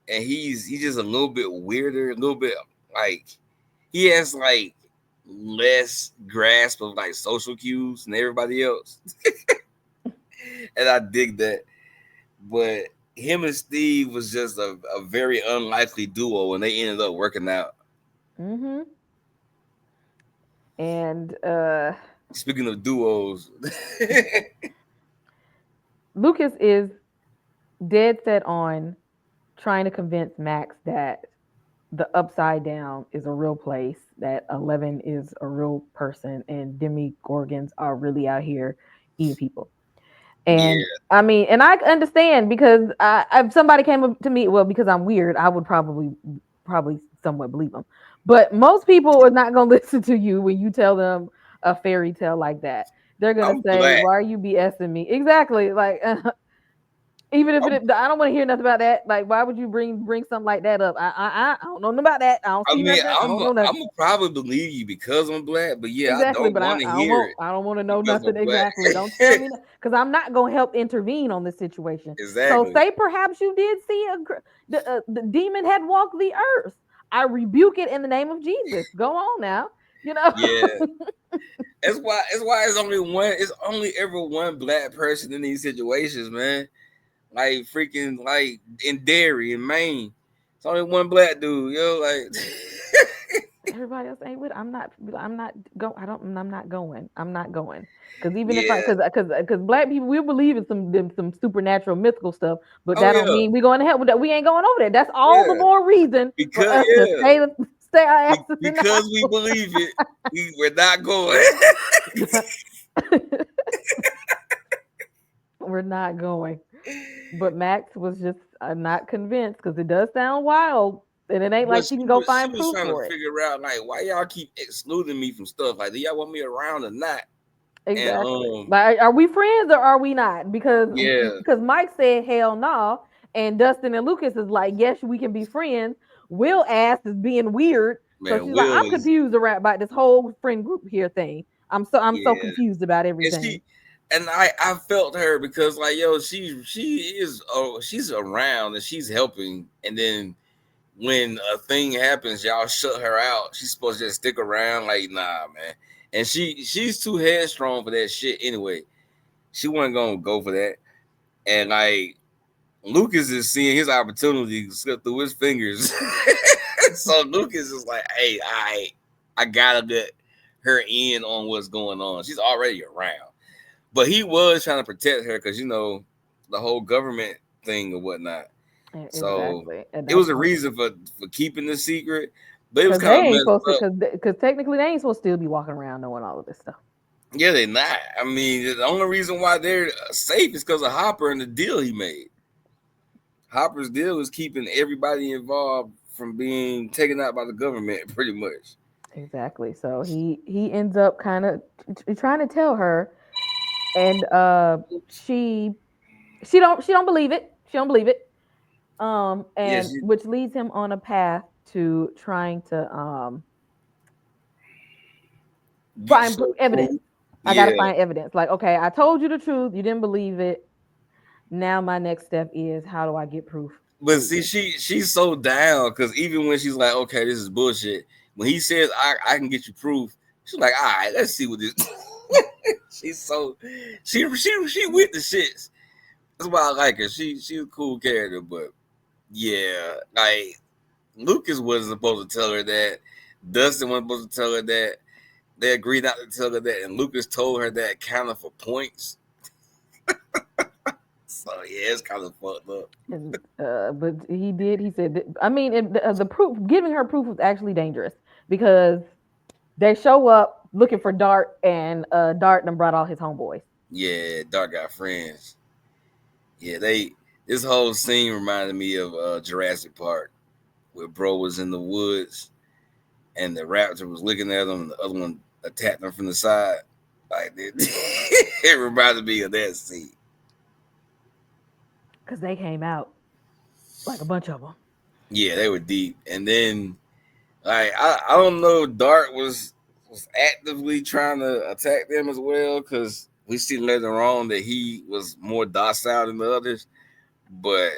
and he's just a little bit weirder, a little bit like he has like less grasp of like social cues than everybody else, and I dig that. But him and Steve was just a very unlikely duo, and they ended up working out. Hmm. And Speaking of duos, Lucas is dead set on trying to convince Max that the Upside Down is a real place, that 11 is a real person, and Demi Gorgons are really out here eating people. And yeah, I mean, and I understand, because if somebody came up to me, well, because I'm weird, I would probably somewhat believe them. But most people are not going to listen to you when you tell them a fairy tale like that. They're going to I'm say, black. "Why are you BSing me?" Exactly. Like, even if I'm, I don't want to hear nothing about that. Like, why would you bring something like that up? I don't know nothing about that. I don't I see mean, nothing. I don't know I'm nothing. gonna probably believe you because I'm black, but yeah, I Exactly, don't but want to hear it I don't want to know because nothing I'm black. exactly. Don't tell me, because I'm not going to help intervene on this situation. So Exactly. say perhaps you did see the demon had walked the earth. I rebuke it in the name of Jesus. Go on now. You know. Yeah. That's why it's only ever one black person in these situations, man. Like freaking like in Derry in Maine. It's only one black dude, yo. Like Everybody else ain't with. I'm not. I'm not go. I don't. I'm not going. I'm not going. Because even if I, yeah. because black people, we believe in some supernatural mythical stuff, but Oh that don't yeah. mean we going to hell with that. We ain't going over there. That's all the Yeah. more reason for Because us to yeah. stay our asses in the Because we believe it, we're not going. house. We're not going. But Max was just not convinced because it does sound wild, and it ain't But like she can go she find was proof trying to for it. figure out like why y'all keep excluding me from stuff. Like, do y'all want me around or not? And Exactly. Like, are we friends or are we not? yeah, Because Mike said hell no, and Dustin and Lucas is like, yes, we can be friends. Will ass is being weird, so man, she's like, Will I'm is confused around about this whole friend group here thing. I'm so yeah, confused about and everything. I felt her because like yo, she is she's around and she's helping, and then when a thing happens, y'all shut her out. She's supposed to just stick around. Like, nah, man. And she's too headstrong for that shit anyway. She wasn't gonna go for that. And like Lucas is seeing his opportunity slip through his fingers. So Lucas is like, hey, I gotta get her in on what's going on. She's already around. But he was trying to protect her because the whole government thing or whatnot. So Exactly, and it that's was a reason for keeping the secret, but it was because they kind of ain't messed supposed to. up. Because technically they ain't supposed to still be walking around knowing all of this stuff. Yeah, they not. I mean, the only reason why they're safe is because of Hopper and the deal he made. Hopper's deal is keeping everybody involved from being taken out by the government, pretty much. Exactly. So he ends up kind of trying to tell her, and she she don't believe it. She don't believe it. Yeah, And she which leads him on a path to trying to get find show evidence. proof. I gotta Yeah, find evidence. Like, okay, I told you the truth. You didn't believe it. Now my next step is how do I get proof but through see, this? she's so down because even when she's like, okay, this is bullshit. When he says I can get you proof, she's like, all right, let's see what this. She's so she with the shits. That's why I like her. She's a cool character, but yeah, like Lucas wasn't supposed to tell her that. Dustin wasn't supposed to tell her that. They agreed not to tell her that, and Lucas told her that counted for points. So yeah, it's kind of fucked up. And but he did. He said, I mean, the proof, giving her proof was actually dangerous because they show up looking for Dart, and Dart done brought all his homeboys. Yeah, Dark got friends. Yeah, they this whole scene reminded me of Jurassic Park, where bro was in the woods and the raptor was looking at him, and the other one attacked him from the side. Like it, it reminded me of that scene. Because they came out like a bunch of them. Yeah, they were deep. And then like I don't know, Dart was actively trying to attack them as well because we see later on that he was more docile than the others. But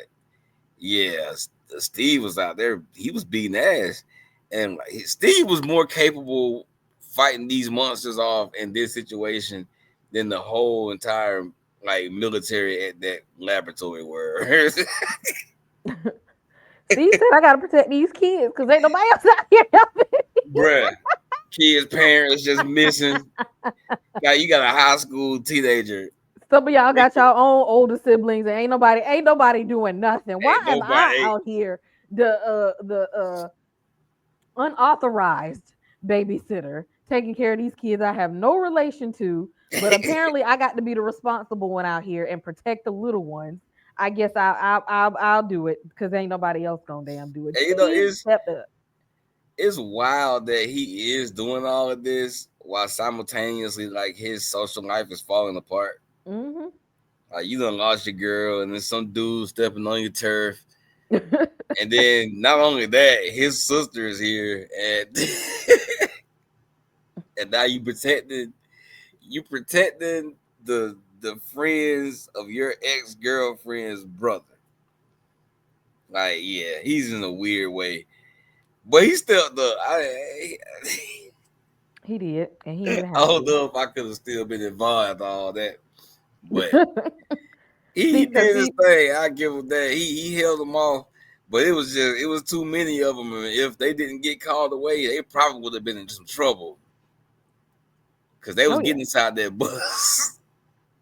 yeah, Steve was out there. He was beating ass, and like, Steve was more capable fighting these monsters off in this situation than the whole entire like military at that laboratory were. Steve said, I got to protect these kids because ain't nobody else out here helping. Bruh, kids' parents just missing. Like you got a high school teenager. Some of y'all got y'all own older siblings, and ain't nobody doing nothing. Why Ain't am I nobody. out here, the unauthorized babysitter, taking care of these kids I have no relation to, but apparently I got to be the responsible one out here and protect the little ones. I guess I'll do it because ain't nobody else gonna damn do it. And, Steve stepped up. it's wild that he is doing all of this while simultaneously like his social life is falling apart. Hmm. Like you done lost your girl, and then some dude stepping on your turf, and then not only that, his sister is here, and and now you protecting the friends of your ex girlfriend's brother. Like yeah, he's in a weird way, but he's still the I. He did, and he ain't even I have don't to. know if I could have still been involved in all that, but he See, cause did his see, thing. I give him that. He held them off, but it was too many of them. And if they didn't get called away, they probably would have been in some trouble because they was oh yeah, getting inside that bus.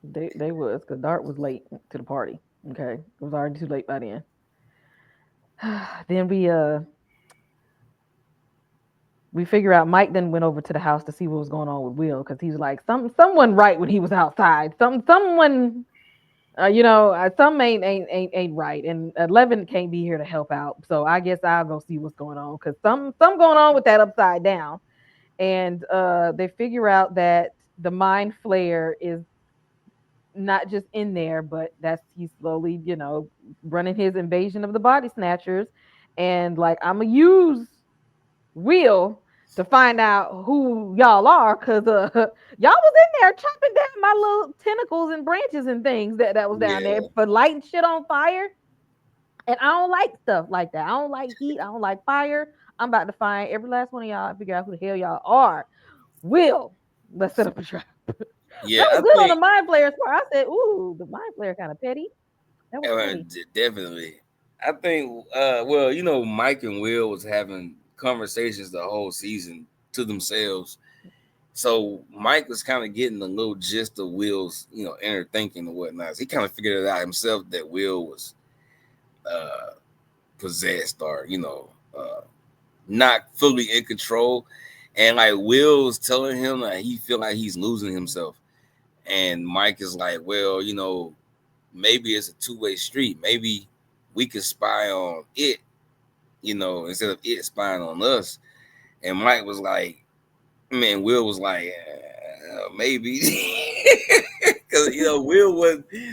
they was, cause Dart was late to the party. Okay, it was already too late by then. Then we figure out Mike then went over to the house to see what was going on with Will, because he was like, someone right when he was outside. Someone some ain't right, and 11 can't be here to help out. So I guess I'll go see what's going on, because some going on with that upside down. And they figure out that the Mind Flayer is not just in there, but that's he's slowly, running his invasion of the body snatchers. And like, I'm gonna use Will to find out who y'all are, because y'all was in there chopping down my little tentacles and branches and things that was down there Yeah, for lighting shit on fire. And I don't like stuff like that. I don't like heat. I don't like fire. I'm about to find every last one of y'all and figure out who the hell y'all are. Will, let's set up a trap. yeah. That was I good on think the Mind Flayer's part. I said, ooh, the Mind Flayer kind of petty. That was petty. definitely. I think. Well, Mike and Will was having conversations the whole season to themselves. So Mike was kind of getting a little gist of Will's, inner thinking and whatnot. So he kind of figured it out himself that Will was uh, possessed or, not fully in control. And like Will was telling him that he feel like he's losing himself. And Mike is like, well, maybe it's a two-way street. Maybe we could spy on it, instead of it spying on us. And Mike was like, man, Will was like, maybe, because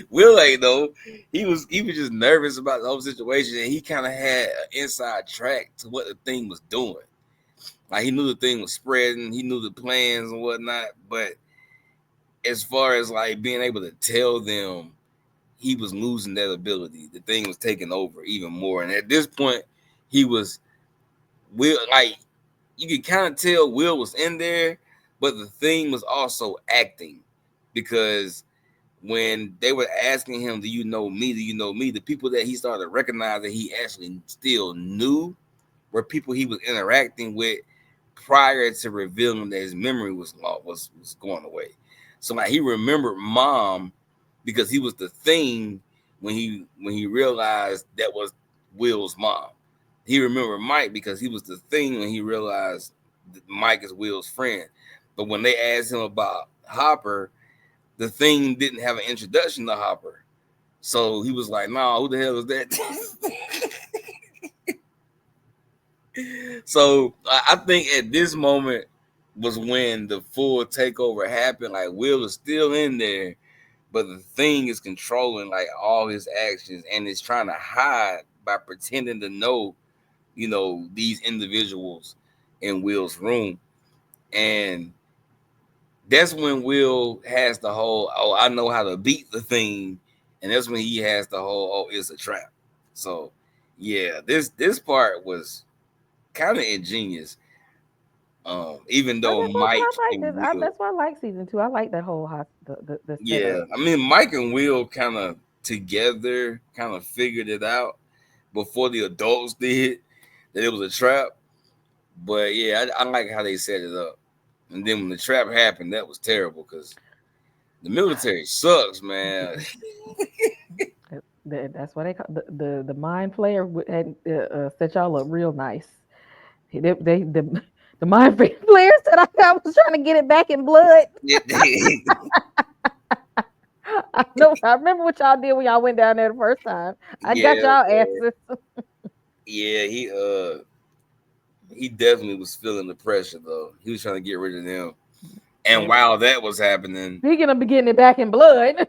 Will ain't know. He was just nervous about the whole situation, and he kind of had an inside track to what the thing was doing. Like he knew the thing was spreading, he knew the plans and whatnot. But as far as like being able to tell them, he was losing that ability. The thing was taking over even more, and at this point, he was Will like you could kind of tell Will was in there, but the thing was also acting because when they were asking him, "Do you know me? Do you know me?" The people that he started recognizing he actually still knew were people he was interacting with prior to revealing that his memory was going away. So like he remembered mom because he was the thing when he realized that was Will's mom. He remembered Mike because he was the thing when he realized that Mike is Will's friend. But when they asked him about Hopper, the thing didn't have an introduction to Hopper. So he was like, "Nah, who the hell is that?" So I think at this moment was when the full takeover happened. Like Will is still in there, but the thing is controlling like all his actions and it's trying to hide by pretending to know, these individuals in Will's room. And that's when Will has the whole, oh, I know how to beat the thing. And that's when he has the whole, oh, it's a trap. So yeah, this part was kind of ingenious. Even Oh, though that's why Mike I like and this. Will, That's why I like season two. I like that whole the yeah, setup. I mean Mike and Will kind of together kind of figured it out before the adults did that it was a trap. But yeah, I like how they set it up. And then when the trap happened, that was terrible because the military sucks, man. That's why they call the Mind Flayer had set y'all up real nice. The Mind Flayer said I was trying to get it back in blood. I know. I remember what y'all did when y'all went down there the first time. I got Yeah, y'all man. asses. Yeah, he definitely was feeling the pressure though. He was trying to get rid of them. And And while that was happening, speaking of getting it back in blood,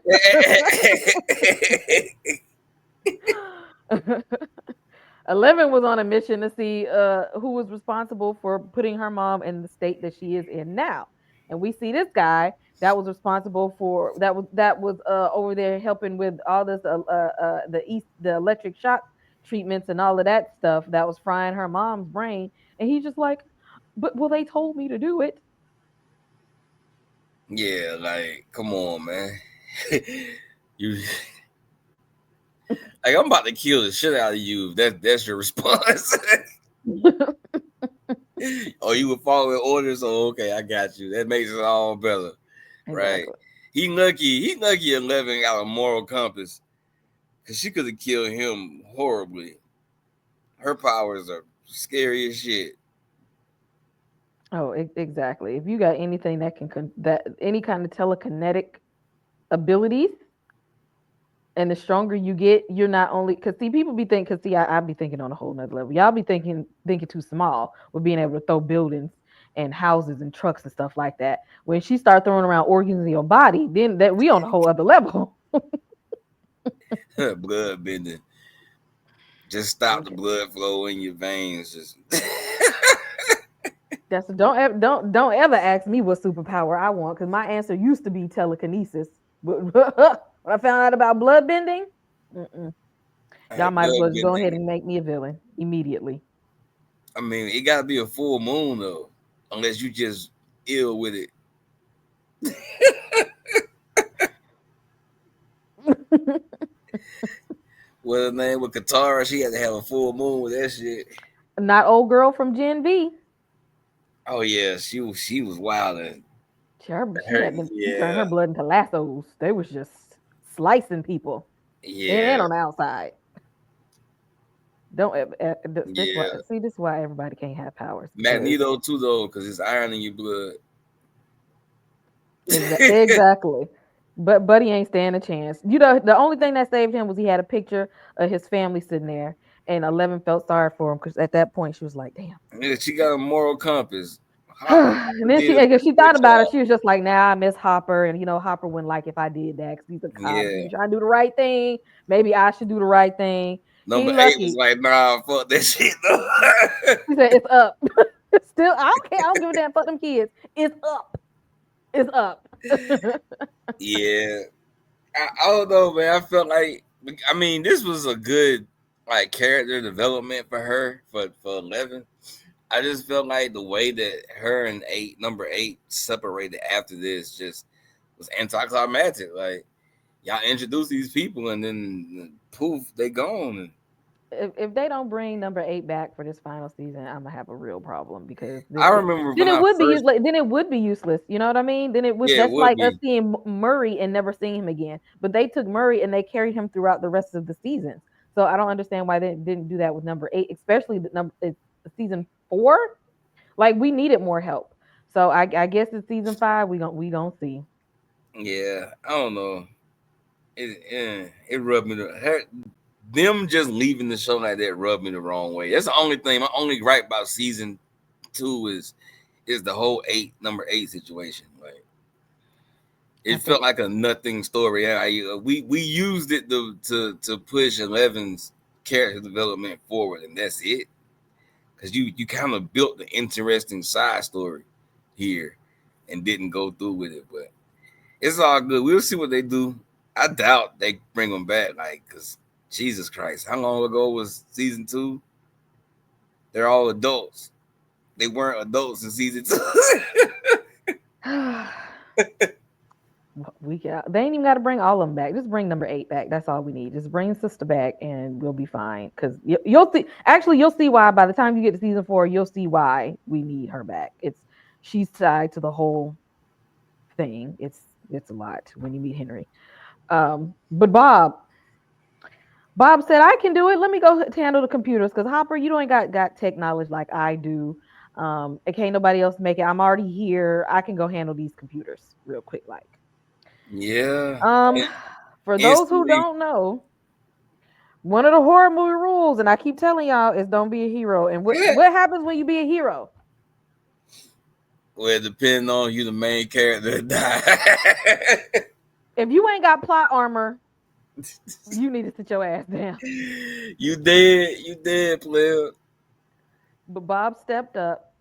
11 was on a mission to see who was responsible for putting her mom in the state that she is in now. And we see this guy that was responsible for that was over there helping with all this the electric shock treatments and all of that stuff that was frying her mom's brain. And he's just like, but well, they told me to do it. Yeah, like, come on, man. You like, I'm about to kill the shit out of you. That's your response. Oh, you were following orders. Oh, okay, I got you. That makes it all better, right? Exactly. He lucky. He lucky. 11 got a moral compass because she could have killed him horribly. Her powers are scary as shit. Oh, exactly. If you got anything that that any kind of telekinetic abilities, and the stronger you get, you're not only because see people be thinking because see I be thinking on a whole nother level. Y'all be thinking too small with being able to throw buildings and houses and trucks and stuff like that. When she start throwing around organs in your body, then that we on a whole other level. Blood bending. Just stop the Okay. blood flow in your veins. Just That's don't ever ask me what superpower I want because my answer used to be telekinesis. But when I found out about blood bending, mm-mm. Y'all might as blood well just go ahead bending. and make me a villain immediately. I mean, it gotta be a full moon though, unless you just ill with it. What her name with Katara? She had to have a full moon with that shit. Not old girl from Gen V. Oh yeah, she was wild and She her had them. She turned yeah her blood into lassos. They was just slicing people in yeah and on the outside. Don't this why yeah. see this is why everybody can't have powers because Magneto too though, because it's iron in your blood. exactly. But Buddy ain't stand a chance. You know, the only thing that saved him was he had a picture of his family sitting there, and 11 felt sorry for him because at that point she was like, "Damn." Yeah, she got a moral compass. And Hopper then did a pretty she good thought about it. job. She was just like, "Nah, I miss Hopper." And Hopper wouldn't like if I did that because he's a cop. He Yeah. was trying to do the right thing. Maybe I should do the right thing. He Number 8 was lucky. like, nah, fuck that shit though. He said, "It's up." Still, I don't care. I don't give a damn. Fuck them kids. It's up. It's up. Yeah. I don't know, man. I felt like I mean, this was a good like character development for her for 11. I just felt like the way that her and number 8 separated after this just was anticlimactic. Like y'all introduce these people and then poof, they gone. If they don't bring number 8 back for this final season, I'm gonna have a real problem because I remember then when it I would be first useless. Then it would be useless. You know what I mean? Then it would. yeah, it That's would like us be. seeing Murray and never seeing him again. But they took Murray and they carried him throughout the rest of the seasons. So I don't understand why they didn't do that with number 8, especially the number it's season 4. Like we needed more help. So I guess it's season 5. We gonna see. Yeah, I don't know. It rubbed me them just leaving the show like that rubbed me the wrong way. That's the only thing. My only gripe about season 2 is the whole number 8 situation. Like I it felt think like a nothing story. We used it to push 11's character development forward, and that's it. Because you kind of built the interesting side story here and didn't go through with it, but it's all good. We'll see what they do. I doubt they bring them back, like, because Jesus Christ, how long ago was season 2? They're all adults. They weren't adults in season 2. we got. They ain't even got to bring all of them back. Just bring number 8 back. That's all we need. Just bring sister back, and we'll be fine. Because you'll see. Actually, you'll see why. By the time you get to season 4, you'll see why we need her back. She's tied to the whole thing. It's a lot when you meet Henry. But Bob said, I can do it. Let me go handle the computers because Hopper, you don't got tech knowledge like I do. And can't nobody else make it. I'm already here. I can go handle these computers real quick. Like, Yeah. um, for those who Instantly. don't know, one of the horror movie rules, and I keep telling y'all, is don't be a hero. And what happens when you be a hero? Well, depending on you, the main character die. If you ain't got plot armor, you need to sit your ass down. You dead, player. But Bob stepped up.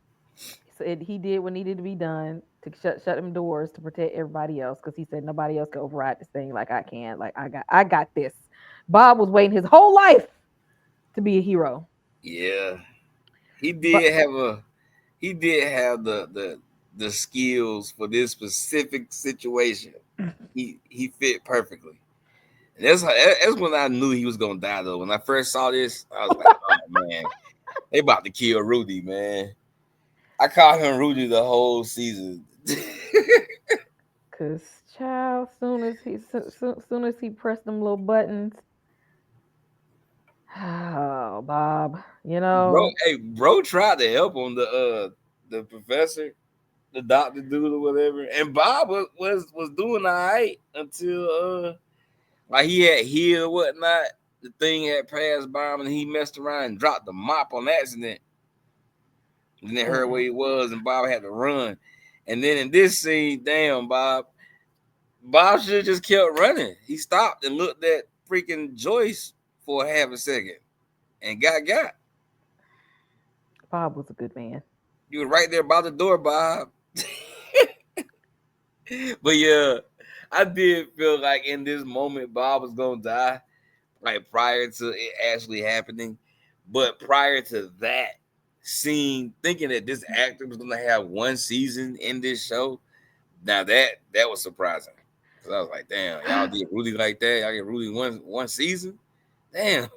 Said he did what needed to be done to shut them doors to protect everybody else because he said nobody else can override this thing like I can. Like I got this. Bob was waiting his whole life to be a hero. Yeah. He But did have a he did have the skills for this specific situation. He fit perfectly. And that's when I knew he was gonna die though. When I first saw this, I was like, oh man, they about to kill Rudy, man. I called him Rudy the whole season. Cause child, soon as he pressed them little buttons, oh Bob, Bro, hey, bro tried to help him, the professor, the doctor dude or whatever. And Bob was doing all right until like he had healed or whatnot. The thing had passed by him and he messed around and dropped the mop on accident. And then heard where he was and Bob had to run. And then in this scene, damn Bob should have just kept running. He stopped and looked at freaking Joyce for a half a second and got. Bob was a good man. You were right there by the door, Bob. But yeah, I did feel like in this moment Bob was gonna die, like prior to it actually happening. But prior to that scene, thinking that this actor was gonna have one season in this show, now that was surprising. Cause I was like, damn, y'all did Rudy like that. Y'all get Rudy one season. Damn.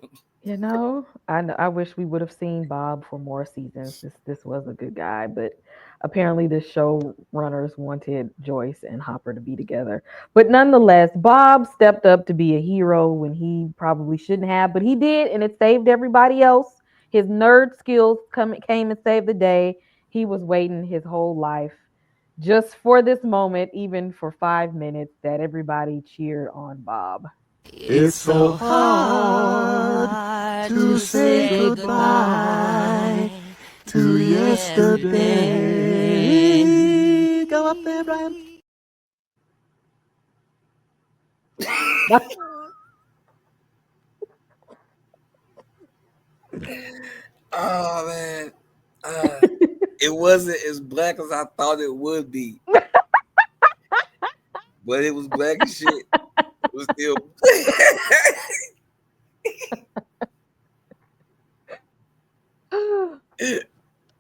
I wish we would have seen Bob for more seasons. This was a good guy, but apparently the showrunners wanted Joyce and Hopper to be together. But nonetheless, Bob stepped up to be a hero when he probably shouldn't have, but he did, and it saved everybody else. His nerd skills came and saved the day. He was waiting his whole life just for this moment, even for 5 minutes, that everybody cheered on Bob. It's so hard to say goodbye to yesterday. Go up there, Brian. Oh man. It wasn't as black as I thought it would be. But it was black as shit. It was still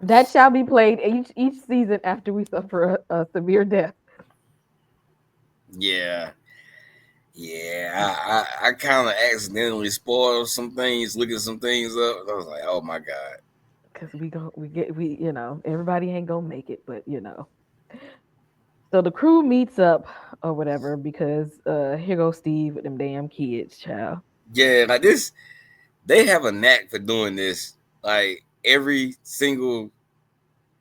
That shall be played each season after we suffer a severe death. yeah. Yeah, I kind of accidentally spoiled some things, looking some things up. I was like, oh my god. Cause we everybody ain't gonna make it, but So the crew meets up or whatever because here goes Steve with them damn kids, child. Yeah, like this, they have a knack for doing this. Like every single,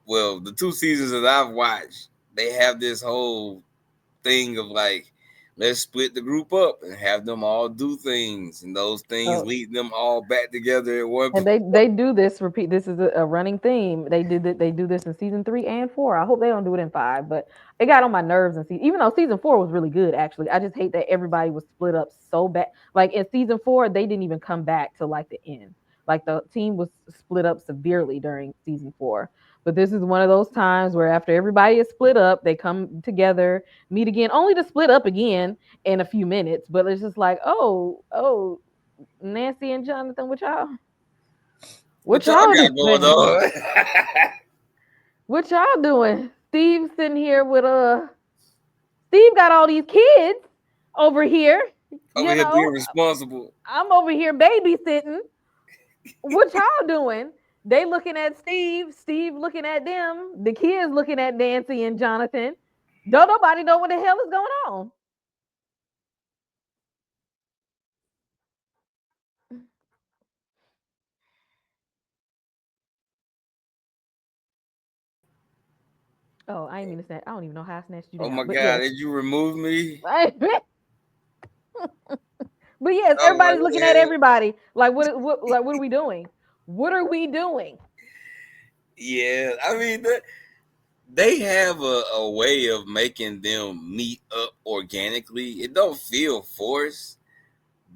well, the two seasons that I've watched, they have this whole thing of like, let's split the group up and have them all do things, and those things Oh, lead them all back together at one and point. they do this repeat. This is a running theme. They do this in season 3 and 4. I hope they don't do it in 5, but it got on my nerves. And even though season 4 was really good, actually, I just hate that everybody was split up so bad. Like in season 4, they didn't even come back to like the end. Like the team was split up severely during season 4. But this is one of those times where after everybody is split up, they come together, meet again, only to split up again in a few minutes. But it's just like, oh, Nancy and Jonathan, what y'all? What What y'all y'all got going doing? on? What y'all doing? Steve sitting here with Steve got all these kids over here. Over You here being know, responsible. I'm over here babysitting. What y'all doing? They looking at Steve, Steve looking at them, the kids looking at Nancy and Jonathan. Don't nobody know what the hell is going on. Oh, I ain't mean to snatch. I don't even know how I snatched you Oh my down. But god, yes. did you remove me? But yes, I was like, everybody's what looking the at hell? everybody like what are we doing? What are we doing? Yeah, I mean, they have a way of making them meet up organically. It don't feel forced,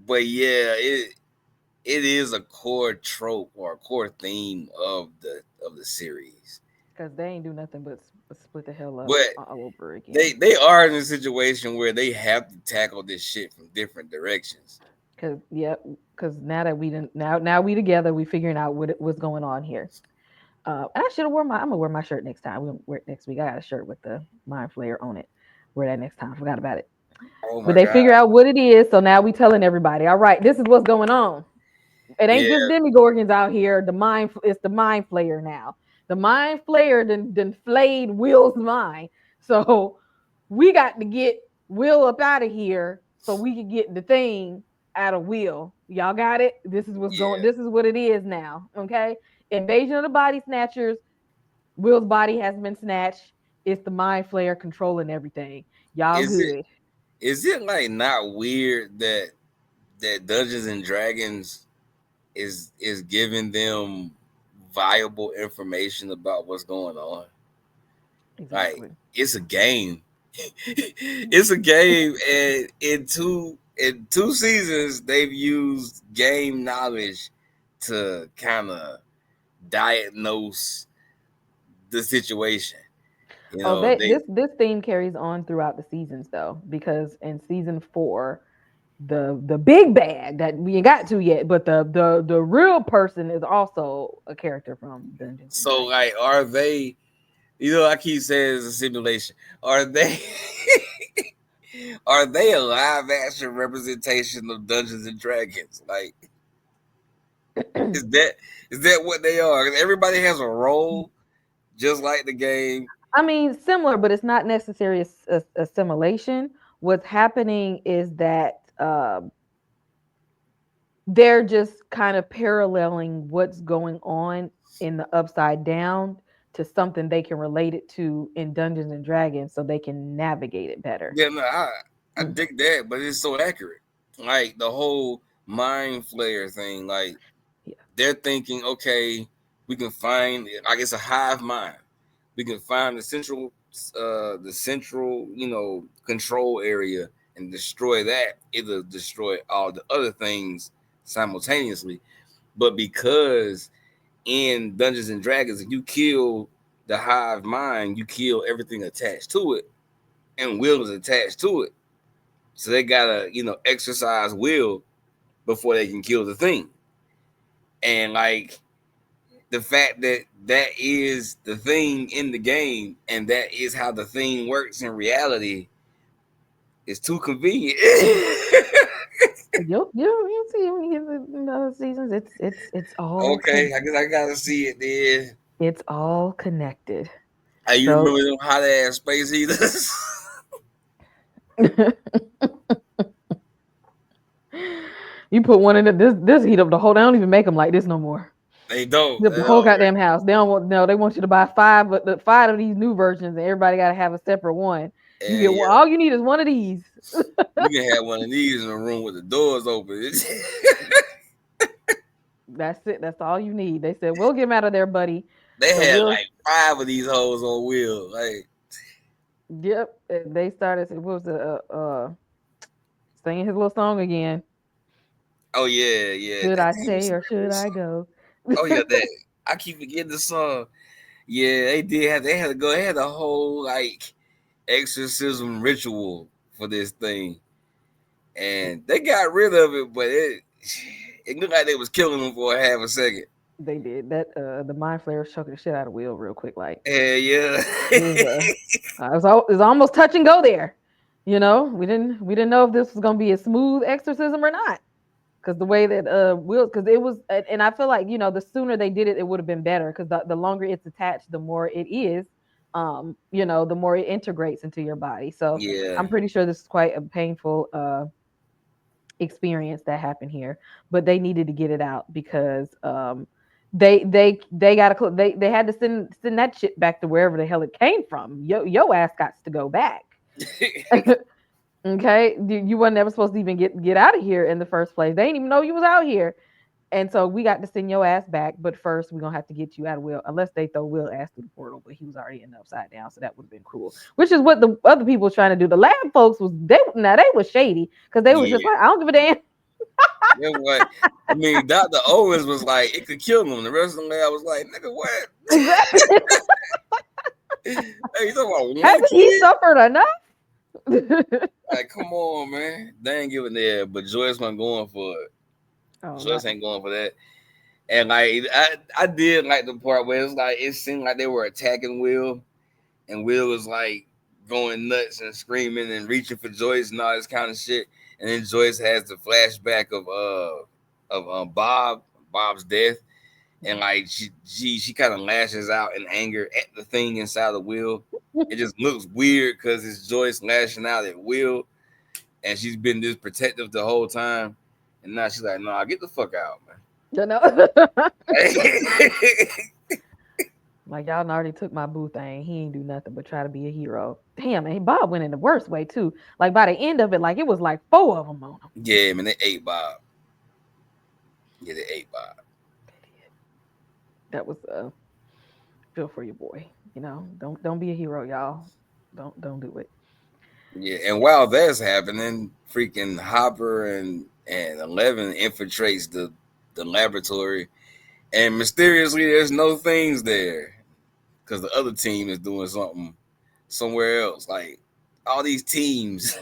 but yeah, it is a core trope or a core theme of the series. Because they ain't do nothing but split the hell up But all over again. they are in a situation where they have to tackle this shit from different directions. Because now that we didn't now we together, we figuring out what's going on here. I should have worn my. I'm gonna wear my shirt next time. We'll wear it next week. I got a shirt with the Mind Flayer on it. Wear that next time. Forgot about it. Oh But my they god. figure out what it is, so now we telling everybody. All right, this is what's going on. It ain't Yeah. just Demogorgons out here. It's the Mind Flayer now. The Mind Flayer done flayed Will's mind. So we got to get Will up out of here so we can get the thing out of Will. Y'all got it? This is what's going. Yeah. This is what it is now. Okay. Invasion of the Body Snatchers. Will's body has been snatched. It's the Mind Flayer controlling everything. Y'all Is it good. is it like not weird that Dungeons and Dragons is giving them viable information about what's going on? Like, Exactly. it's a game. It's a game, and in two seasons they've used game knowledge to kind of diagnose the situation. You Oh, know, they they this theme carries on throughout the seasons though, because in season 4, the big bad that we ain't got to yet, but the real person is also a character from Dungeons and so Dragons. like are they? You know, I keep saying it's a simulation. Are they? Are they a live action representation of Dungeons and Dragons? Like, is that is that what they are? 'Cause everybody has a role, just like the game. I mean, similar, but it's not necessarily assimilation. What's happening is that they're just kind of paralleling what's going on in the upside down to something they can relate it to in Dungeons and Dragons so they can navigate it better. Yeah, no, I dig that, but it's so accurate. Like the whole mind flayer thing. Like Yeah. they're thinking, okay, we can find like it's a hive mind. We can find the central, control area and destroy that. It'll destroy all the other things simultaneously. But because in Dungeons and Dragons, if you kill the hive mind, you kill everything attached to it, and will is attached to it. So they gotta, exercise will before they can kill the thing. And like the fact that that is the thing in the game and that is how the thing works in reality is too convenient. You'll see when you get the other seasons. It's all Okay, I guess I gotta see it then. it's all connected. Hey, you So remember them hot ass space heaters? you put one in it, this heat up the whole. They don't even make them like this no more. They don't. Heat up They the whole don't. goddamn house. They don't want no. They want you to buy five, but the 5 of these new versions, and everybody got to have a separate one. You And get one. yeah, All you need is one of these. you can have one of these in a room with the doors open. That's it. That's all you need. They said we'll get him out of there, buddy. They So had we'll. like 5 of these hoes on wheels. Like, Yep. And they started. What was the singing his little song again? oh yeah, yeah. Should That I damn stay or should song. I go? Oh yeah, that I keep forgetting the song. Yeah, they did have. They had to go. They had a whole like exorcism ritual for this thing, and they got rid of it. But it looked like they was killing them for a half a second. They did that. The Mind Flayer was choking the shit out of Will real quick. Like Yeah, yeah. it was it was almost touch and go there. You know, we didn't know if this was gonna be a smooth exorcism or not. Because the way that Will, because it was, and I feel like the sooner they did it, it would have been better. Because the longer it's attached, the more it is, the more it integrates into your body. So Yeah, I'm pretty sure this is quite a painful experience that happened here, but they needed to get it out because they got to they had to send that shit back to wherever the hell it came from. Yo ass got to go back. Okay, you wasn't ever supposed to even get out of here in the first place. They didn't even know you was out here, and so we got to send your ass back. But first, we're gonna have to get you out of Will, unless they throw Will ass through the portal. But he was already in the upside down, so that would have been cruel. Which is what the other people was trying to do. The lab folks they was shady because they was just yeah. like, I don't give a damn. You know what? I mean, Dr. Owens was like, it could kill them. The rest of them, I was like, nigga, what? Exactly. Hey, you talking about one Hasn't he kid? suffered enough? Like, come on, man. They ain't giving there, but Joyce wasn't going for it. Oh, Joyce ain't going for that. And like I did like the part where it's like it seemed like they were attacking Will, and Will was like going nuts and screaming and reaching for Joyce and all this kind of shit. And then Joyce has the flashback of Bob's death, and like she kind of lashes out in anger at the thing inside of Will. It just looks weird because it's Joyce lashing out at Will, and she's been this protective the whole time, and now she's like, "Nah, get the fuck out, You know? man." Like y'all already took my boo thing. He ain't do nothing but try to be a hero. Damn, and Bob went in the worst way too. Like by the end of it, like it was like 4 of them on him. Yeah, man, they ate Bob. Yeah, they ate Bob. That was feel for your boy. You know, don't be a hero, y'all. Don't do it. Yeah, and while that's happening, freaking Hopper and 11 infiltrates the laboratory, and mysteriously there's no things there because the other team is doing something somewhere else. Like all these teams.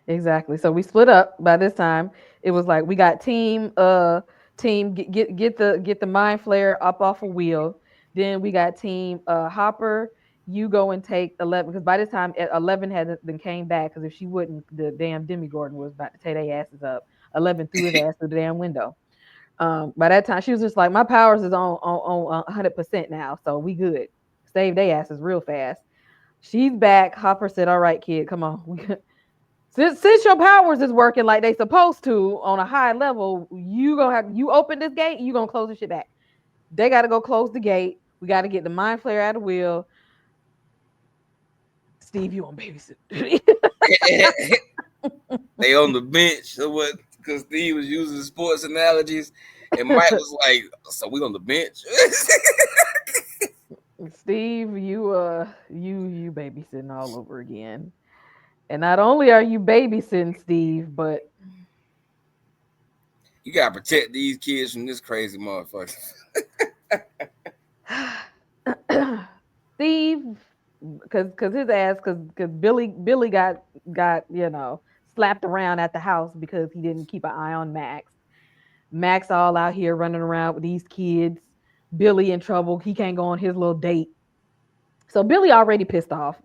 Exactly. So we split up by this time. It was like we got team get the Mind Flayer up off a wheel. Then we got team Hopper, you go and take 11 because by this time 11 had then came back because if she wouldn't, the damn Demogorgon was about to tear their asses up. 11 threw his ass through the damn window. By that time she was just like, my powers is on 100% now, so we good. Save their asses real fast. She's back. Hopper said, all right, kid, come on. Since your powers is working like they supposed to on a high level, you open this gate, you gonna close the shit back. They gotta go close the gate. We gotta get the Mind Flayer out of the wheel. Steve, you on babysit. They on the bench or what? Because Steve was using sports analogies, and Mike was like, "So we on the bench." Steve, you babysitting all over again. And not only are you babysitting Steve, but You gotta protect these kids from this crazy motherfucker. Steve, because his ass, because Billy got slapped around at the house because he didn't keep an eye on Max. Max all out here running around with these kids. Billy in trouble. He can't go on his little date. So Billy already pissed off.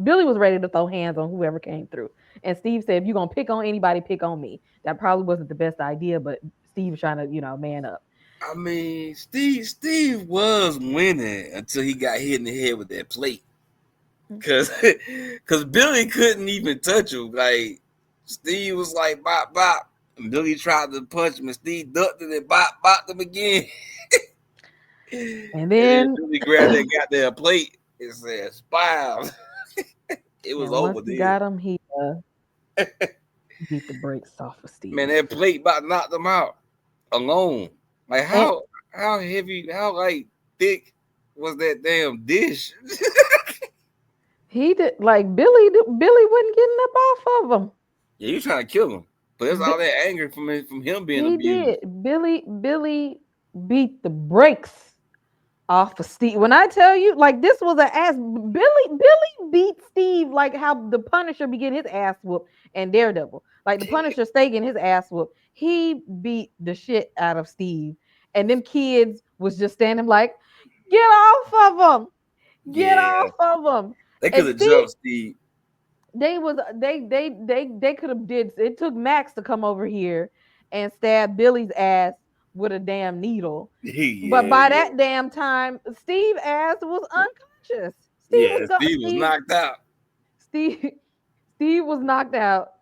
Billy was ready to throw hands on whoever came through. And Steve said, if you're going to pick on anybody, pick on me. That probably wasn't the best idea, but Steve was trying to, man up. I mean, Steve was winning until he got hit in the head with that plate. Cause Billy couldn't even touch him. Like Steve was like bop bop. And Billy tried to punch him and Steve ducked it and bopped him again. And then Billy grabbed that goddamn plate and said, "Spile." It was over once he there. got him, he beat the brakes off of Steve. Man, that plate about knocked him out alone. Like how heavy, how like thick was that damn dish? He did like Billy wasn't getting up off of him. Yeah, you trying to kill him, but it's all that anger from him being He abused. did. Billy beat the brakes off of Steve. When I tell you, like this was an ass. Billy beat Steve like how the Punisher be getting his ass whooped and Daredevil. Like the Punisher stay getting his ass whooped. He beat the shit out of Steve, and them kids was just standing like, get off of him, get off of him. They could have jumped Steve. They could have did. It took Max to come over here and stab Billy's ass with a damn needle. But by that damn time, Steve's ass was unconscious. Steve was knocked out. Steve was knocked out,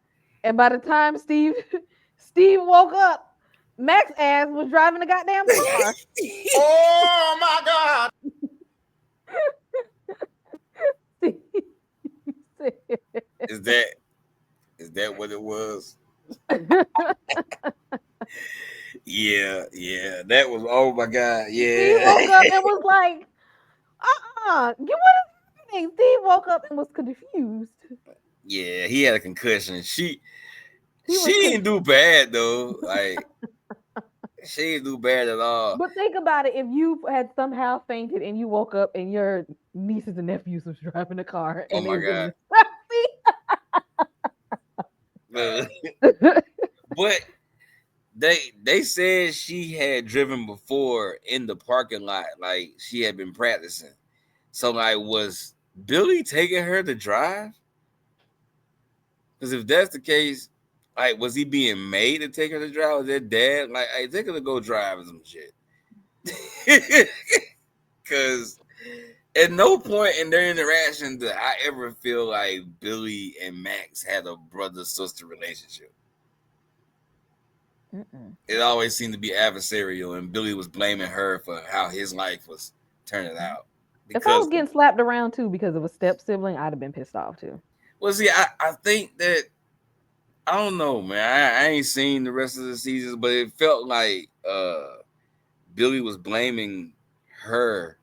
and by the time Steve woke up, Max's ass was driving the goddamn car. Oh my God! Is that what it was? Yeah, that was, oh my God, yeah. Steve woke up and was like, what is happening? Steve woke up and was confused. Yeah, he had a concussion. She didn't do bad though. Like she didn't do bad at all. But think about it: if you had somehow fainted and you woke up and your nieces and nephews was driving the car, and oh my God. But they said she had driven before in the parking lot, like she had been practicing. So like, was Billy taking her to drive? Because if that's the case, like, was he being made to take her to drive? Was their dad like, hey, take her to go drive or some shit? Because at no point in their interaction did I ever feel like Billy and Max had a brother-sister relationship. Mm-mm. It always seemed to be adversarial, and Billy was blaming her for how his life was turning out. If I Because, was getting slapped around too because of a step sibling, I'd have been pissed off too. well, see, I think that, I don't know, man. I ain't seen the rest of the seasons, but it felt like Billy was blaming her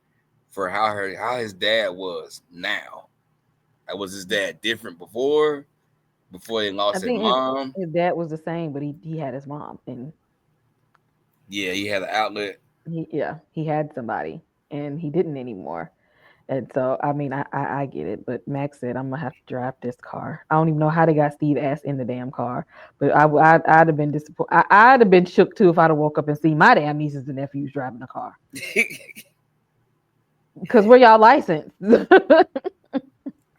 for how his dad was now. Like, was his dad different before he I lost his think mom? his dad was the same, but he had his mom, and Yeah, he had an outlet. he had somebody, and he didn't anymore. And so, I mean, I get it, but Max said, I'm gonna have to drive this car. I don't even know how they got Steve ass in the damn car, but I'd have been disappointed. I'd have been shook too if I'd have woke up and seen my damn nieces and nephews driving the car. Because where y'all licensed?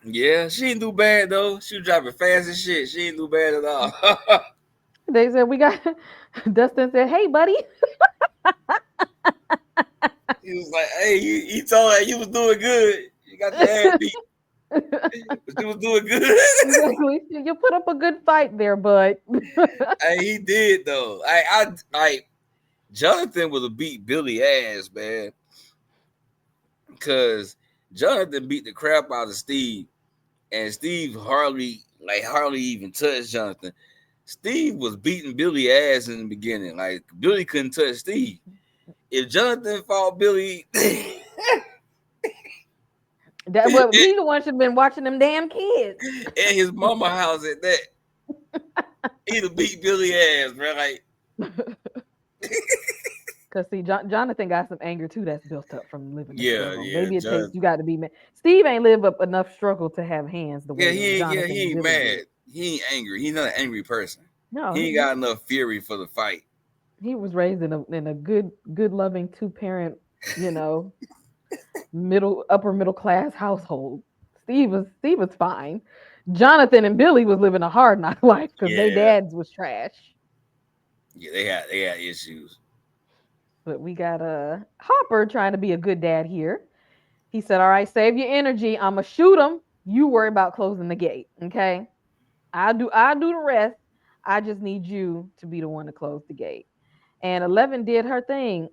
Yeah, she didn't do bad though. She was driving fast as shit. She didn't do bad at all. They said we got. Dustin said, "Hey, buddy." He was like, "Hey, you told her you was doing good. You got your ass beat, but she was doing good." Exactly. You put up a good fight there, bud. Hey, he did though. I like Jonathan would have beat Billy ass, man, because Jonathan beat the crap out of Steve, and Steve hardly even touched Jonathan. Steve was beating Billy ass in the beginning. Like, Billy couldn't touch Steve. If Jonathan fought Billy, That well, he the one should have been watching them damn kids. at his mama house at that, he'd have beat Billy ass, bro. Like, Cause see, Jonathan got some anger too that's built up from living the yeah, struggle. yeah, Maybe it takes Jonathan. you got to be mad. Steve ain't live up enough struggle to have hands the Yeah, way Jonathan he and ain't Billy mad. did. He ain't angry. He's not an angry person. No, He ain't got enough fury for the fight. he was raised in a good loving two parent, you know, upper middle class household. Steve was fine. Jonathan and Billy was living a hard knock life because they Yeah, dads was trash. yeah, they got issues. But we got Hopper trying to be a good dad here. He said, "All right, save your energy. I'ma shoot him. You worry about closing the gate, okay? I do the rest. I just need you to be the one to close the gate." And 11 did her thing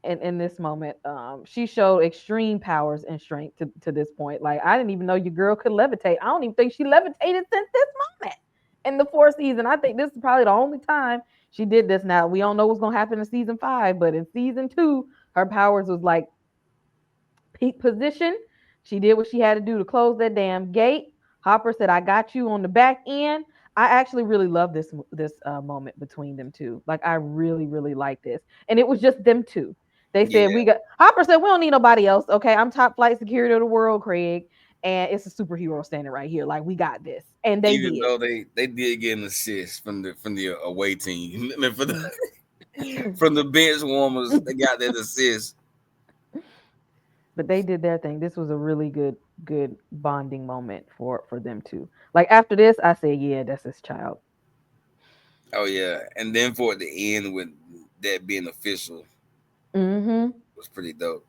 in this moment. She showed extreme powers and strength to this point. Like, I didn't even know your girl could levitate. I don't even think she levitated since this moment in the fourth season. I think this is probably the only time she did this. Now we don't know what's gonna happen in season 5, but in season 2, her powers was like peak position. She did what she had to do to close that damn gate. Hopper said, "I got you on the back end." I actually really love this moment between them two. Like, I really really like this, and it was just them two. They said Yeah, we got Hopper said we don't need nobody else. Okay, I'm top flight security of the world, Craig, and it's a superhero standing right here. Like, we got this, and they even did. though they did get an assist from the away team. I mean, Mm. from the bench warmers, they got that assist. But they did their thing. This was a really good bonding moment for them two. Like, after this, I said, yeah, that's his child. Oh yeah, and then for it to end with that being official Mm-hmm. was pretty dope.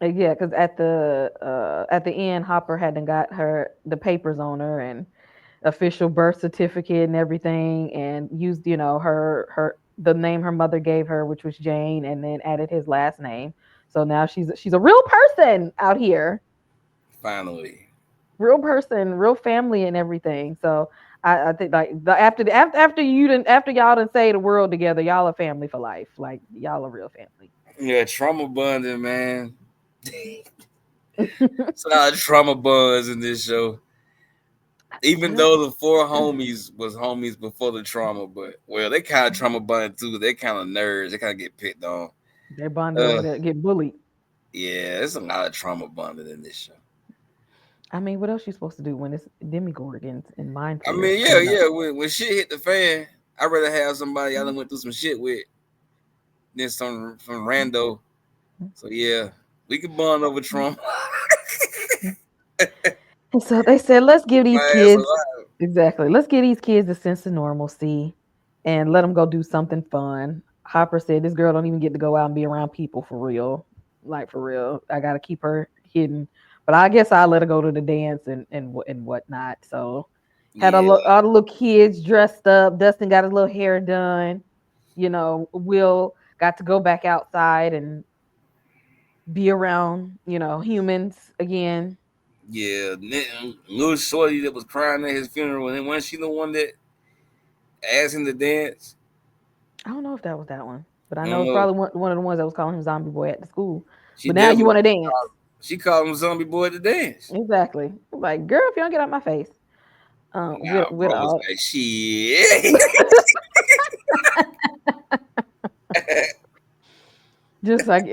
Yeah, because at the end, Hopper hadn't got her the papers on her and official birth certificate and everything, and used her the name her mother gave her, which was Jane, and then added his last name. So now she's a real person out here, Finally, real person, real family, and everything. So I think, like, after y'all done say the world together, y'all are family for life. Like, y'all are real family. yeah, trauma bonding, man. It's a lot of trauma bonds in this show. Even Well, though the four homies was homies before the trauma, but well, they kind of trauma bonded too. They kind of nerds. They kind of get picked on. they're bonded over Uh, there, get bullied. yeah, there's a lot of trauma bonded in this show. I mean, what else you supposed to do when it's demigorgons and mind I flayers mean, yeah, coming up? yeah. When shit hit the fan, I'd rather have somebody I done went through some shit with than some from rando. So yeah, we could bond over Trump. And so they said, let's give these My ass kids alive. exactly. Let's give these kids a sense of normalcy and let them go do something fun. Hopper said, this girl don't even get to go out and be around people for real. Like for real, I gotta keep her hidden. But I guess I'll let her go to the dance and whatnot. So had Yeah, all the little kids dressed up. Dustin got his little hair done. You know, Will got to go back outside and be around, humans again. yeah. Little shorty that was crying at his funeral, and wasn't she the one that asked him to dance? I don't know if that was that one, but I I know don't it's know. probably one of the ones that was calling him Zombie Boy at the school. She But now you definitely want to dance. she called him Zombie Boy to dance. Exactly. Like, girl, if you don't get out my face. Nah, With bro was all like, shit. just like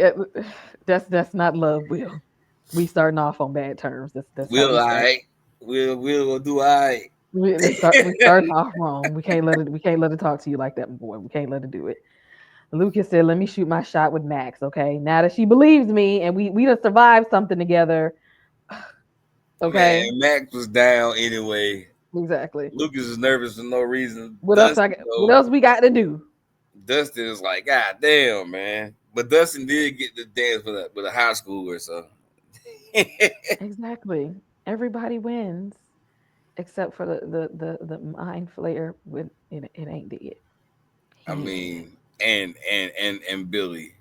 that's not love, Will. We starting off on bad terms. That's how We'll we all start. right. We'll do all right. We starting off wrong. We can't let it talk to you like that, boy. We can't let it do it. Lucas said, let me shoot my shot with Max. Okay. Now that she believes me and we done survived something together. Man, Okay. Max was down anyway. Exactly. Lucas is nervous for no reason. What else we got to do? Dustin is like, God damn, man. But Dustin did get the dance with a high schooler, so Exactly. Everybody wins except for the Mind Flayer with it ain't dead. He I ain't dead. mean, and Billy.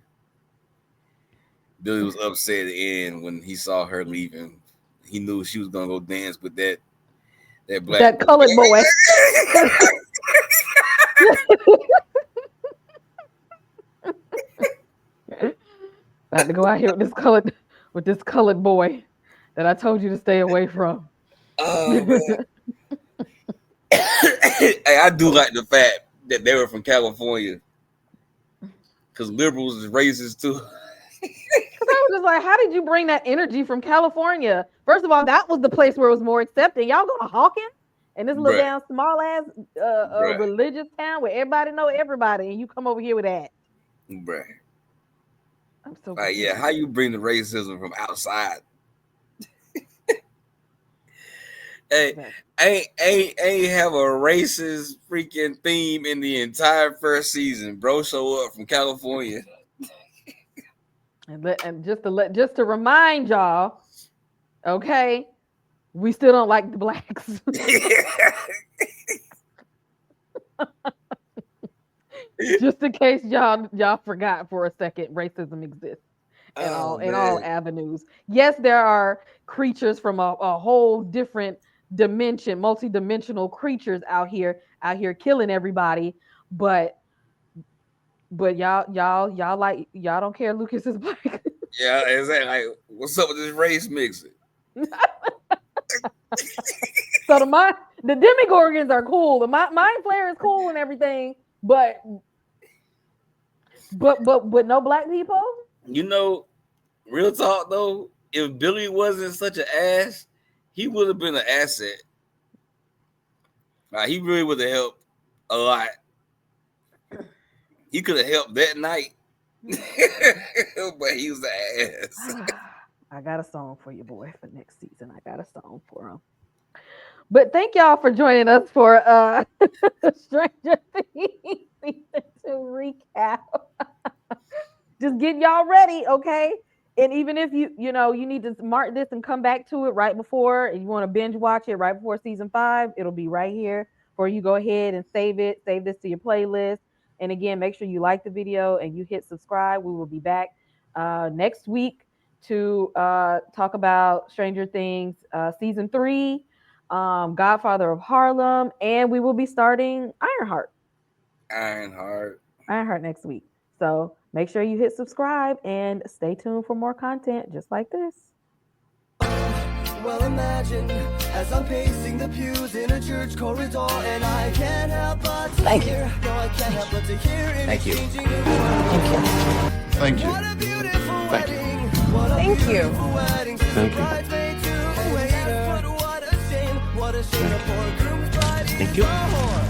Billy was upset at the end when he saw her leaving. He knew she was gonna go dance with that black That colored boy. I had to go out here with this colored boy that I told you to stay away from. Oh man. Hey, I do like the fact that they were from California. Because liberals is racist too. Because I was just like, how did you bring that energy from California? First of all, that was the place where it was more accepting. Y'all go to Hawkins and this little Bruh. damn small ass Bruh. religious town where everybody know everybody, and you come over here with that. Bruh. I'm so Like, yeah, confused. how you bring the racism from outside? Hey, ain't have a racist freaking theme in the entire first season. Bro show up from California. And just to remind y'all, okay, we still don't like the blacks. Just in case y'all forgot for a second, racism exists in all avenues. Yes, there are creatures from a whole different dimension, multi-dimensional creatures out here killing everybody, but y'all don't care Lucas is black. Yeah, exactly. Like, what's up with this race mixing? So the Demogorgons are cool. The Mind Flayer is cool and everything, but no black people. You know, real talk though, if Billy wasn't such an ass, he would have been an asset. Like, he really would have helped a lot. He could have helped that night, but he was an ass. I got a song for you, boy, for next season. I got a song for him. But thank y'all for joining us for Stranger Things season 2 recap. Just get y'all ready, okay? And even if you need to mark this and come back to it right before, and you want to binge watch it right before season 5, it'll be right here for you. Go ahead and save this to your playlist. And again, make sure you like the video and you hit subscribe. We will be back next week to talk about Stranger Things season 3, Godfather of Harlem, and we will be starting Ironheart next week. So make sure you hit subscribe and stay tuned for more content just like this. Well, imagine as I'm pacing the pews in a church corridor, and I can't help but to hear. No, I can't help but to hear. Thank you. Thank you. What a beautiful wedding. Thank you. Thank you. What a shame. What a shame. The poor groom's bride is Thank you. a whore.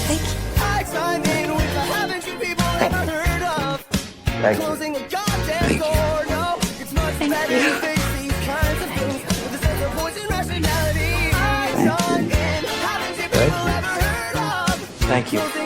Thank you. I shine in which I haven't you people ever heard of. Thank you. Closing a goddamn door, no. It's much better to face these kinds of things with a sense of poison rationality. I shine in, haven't you people ever heard of? Thank you. Closing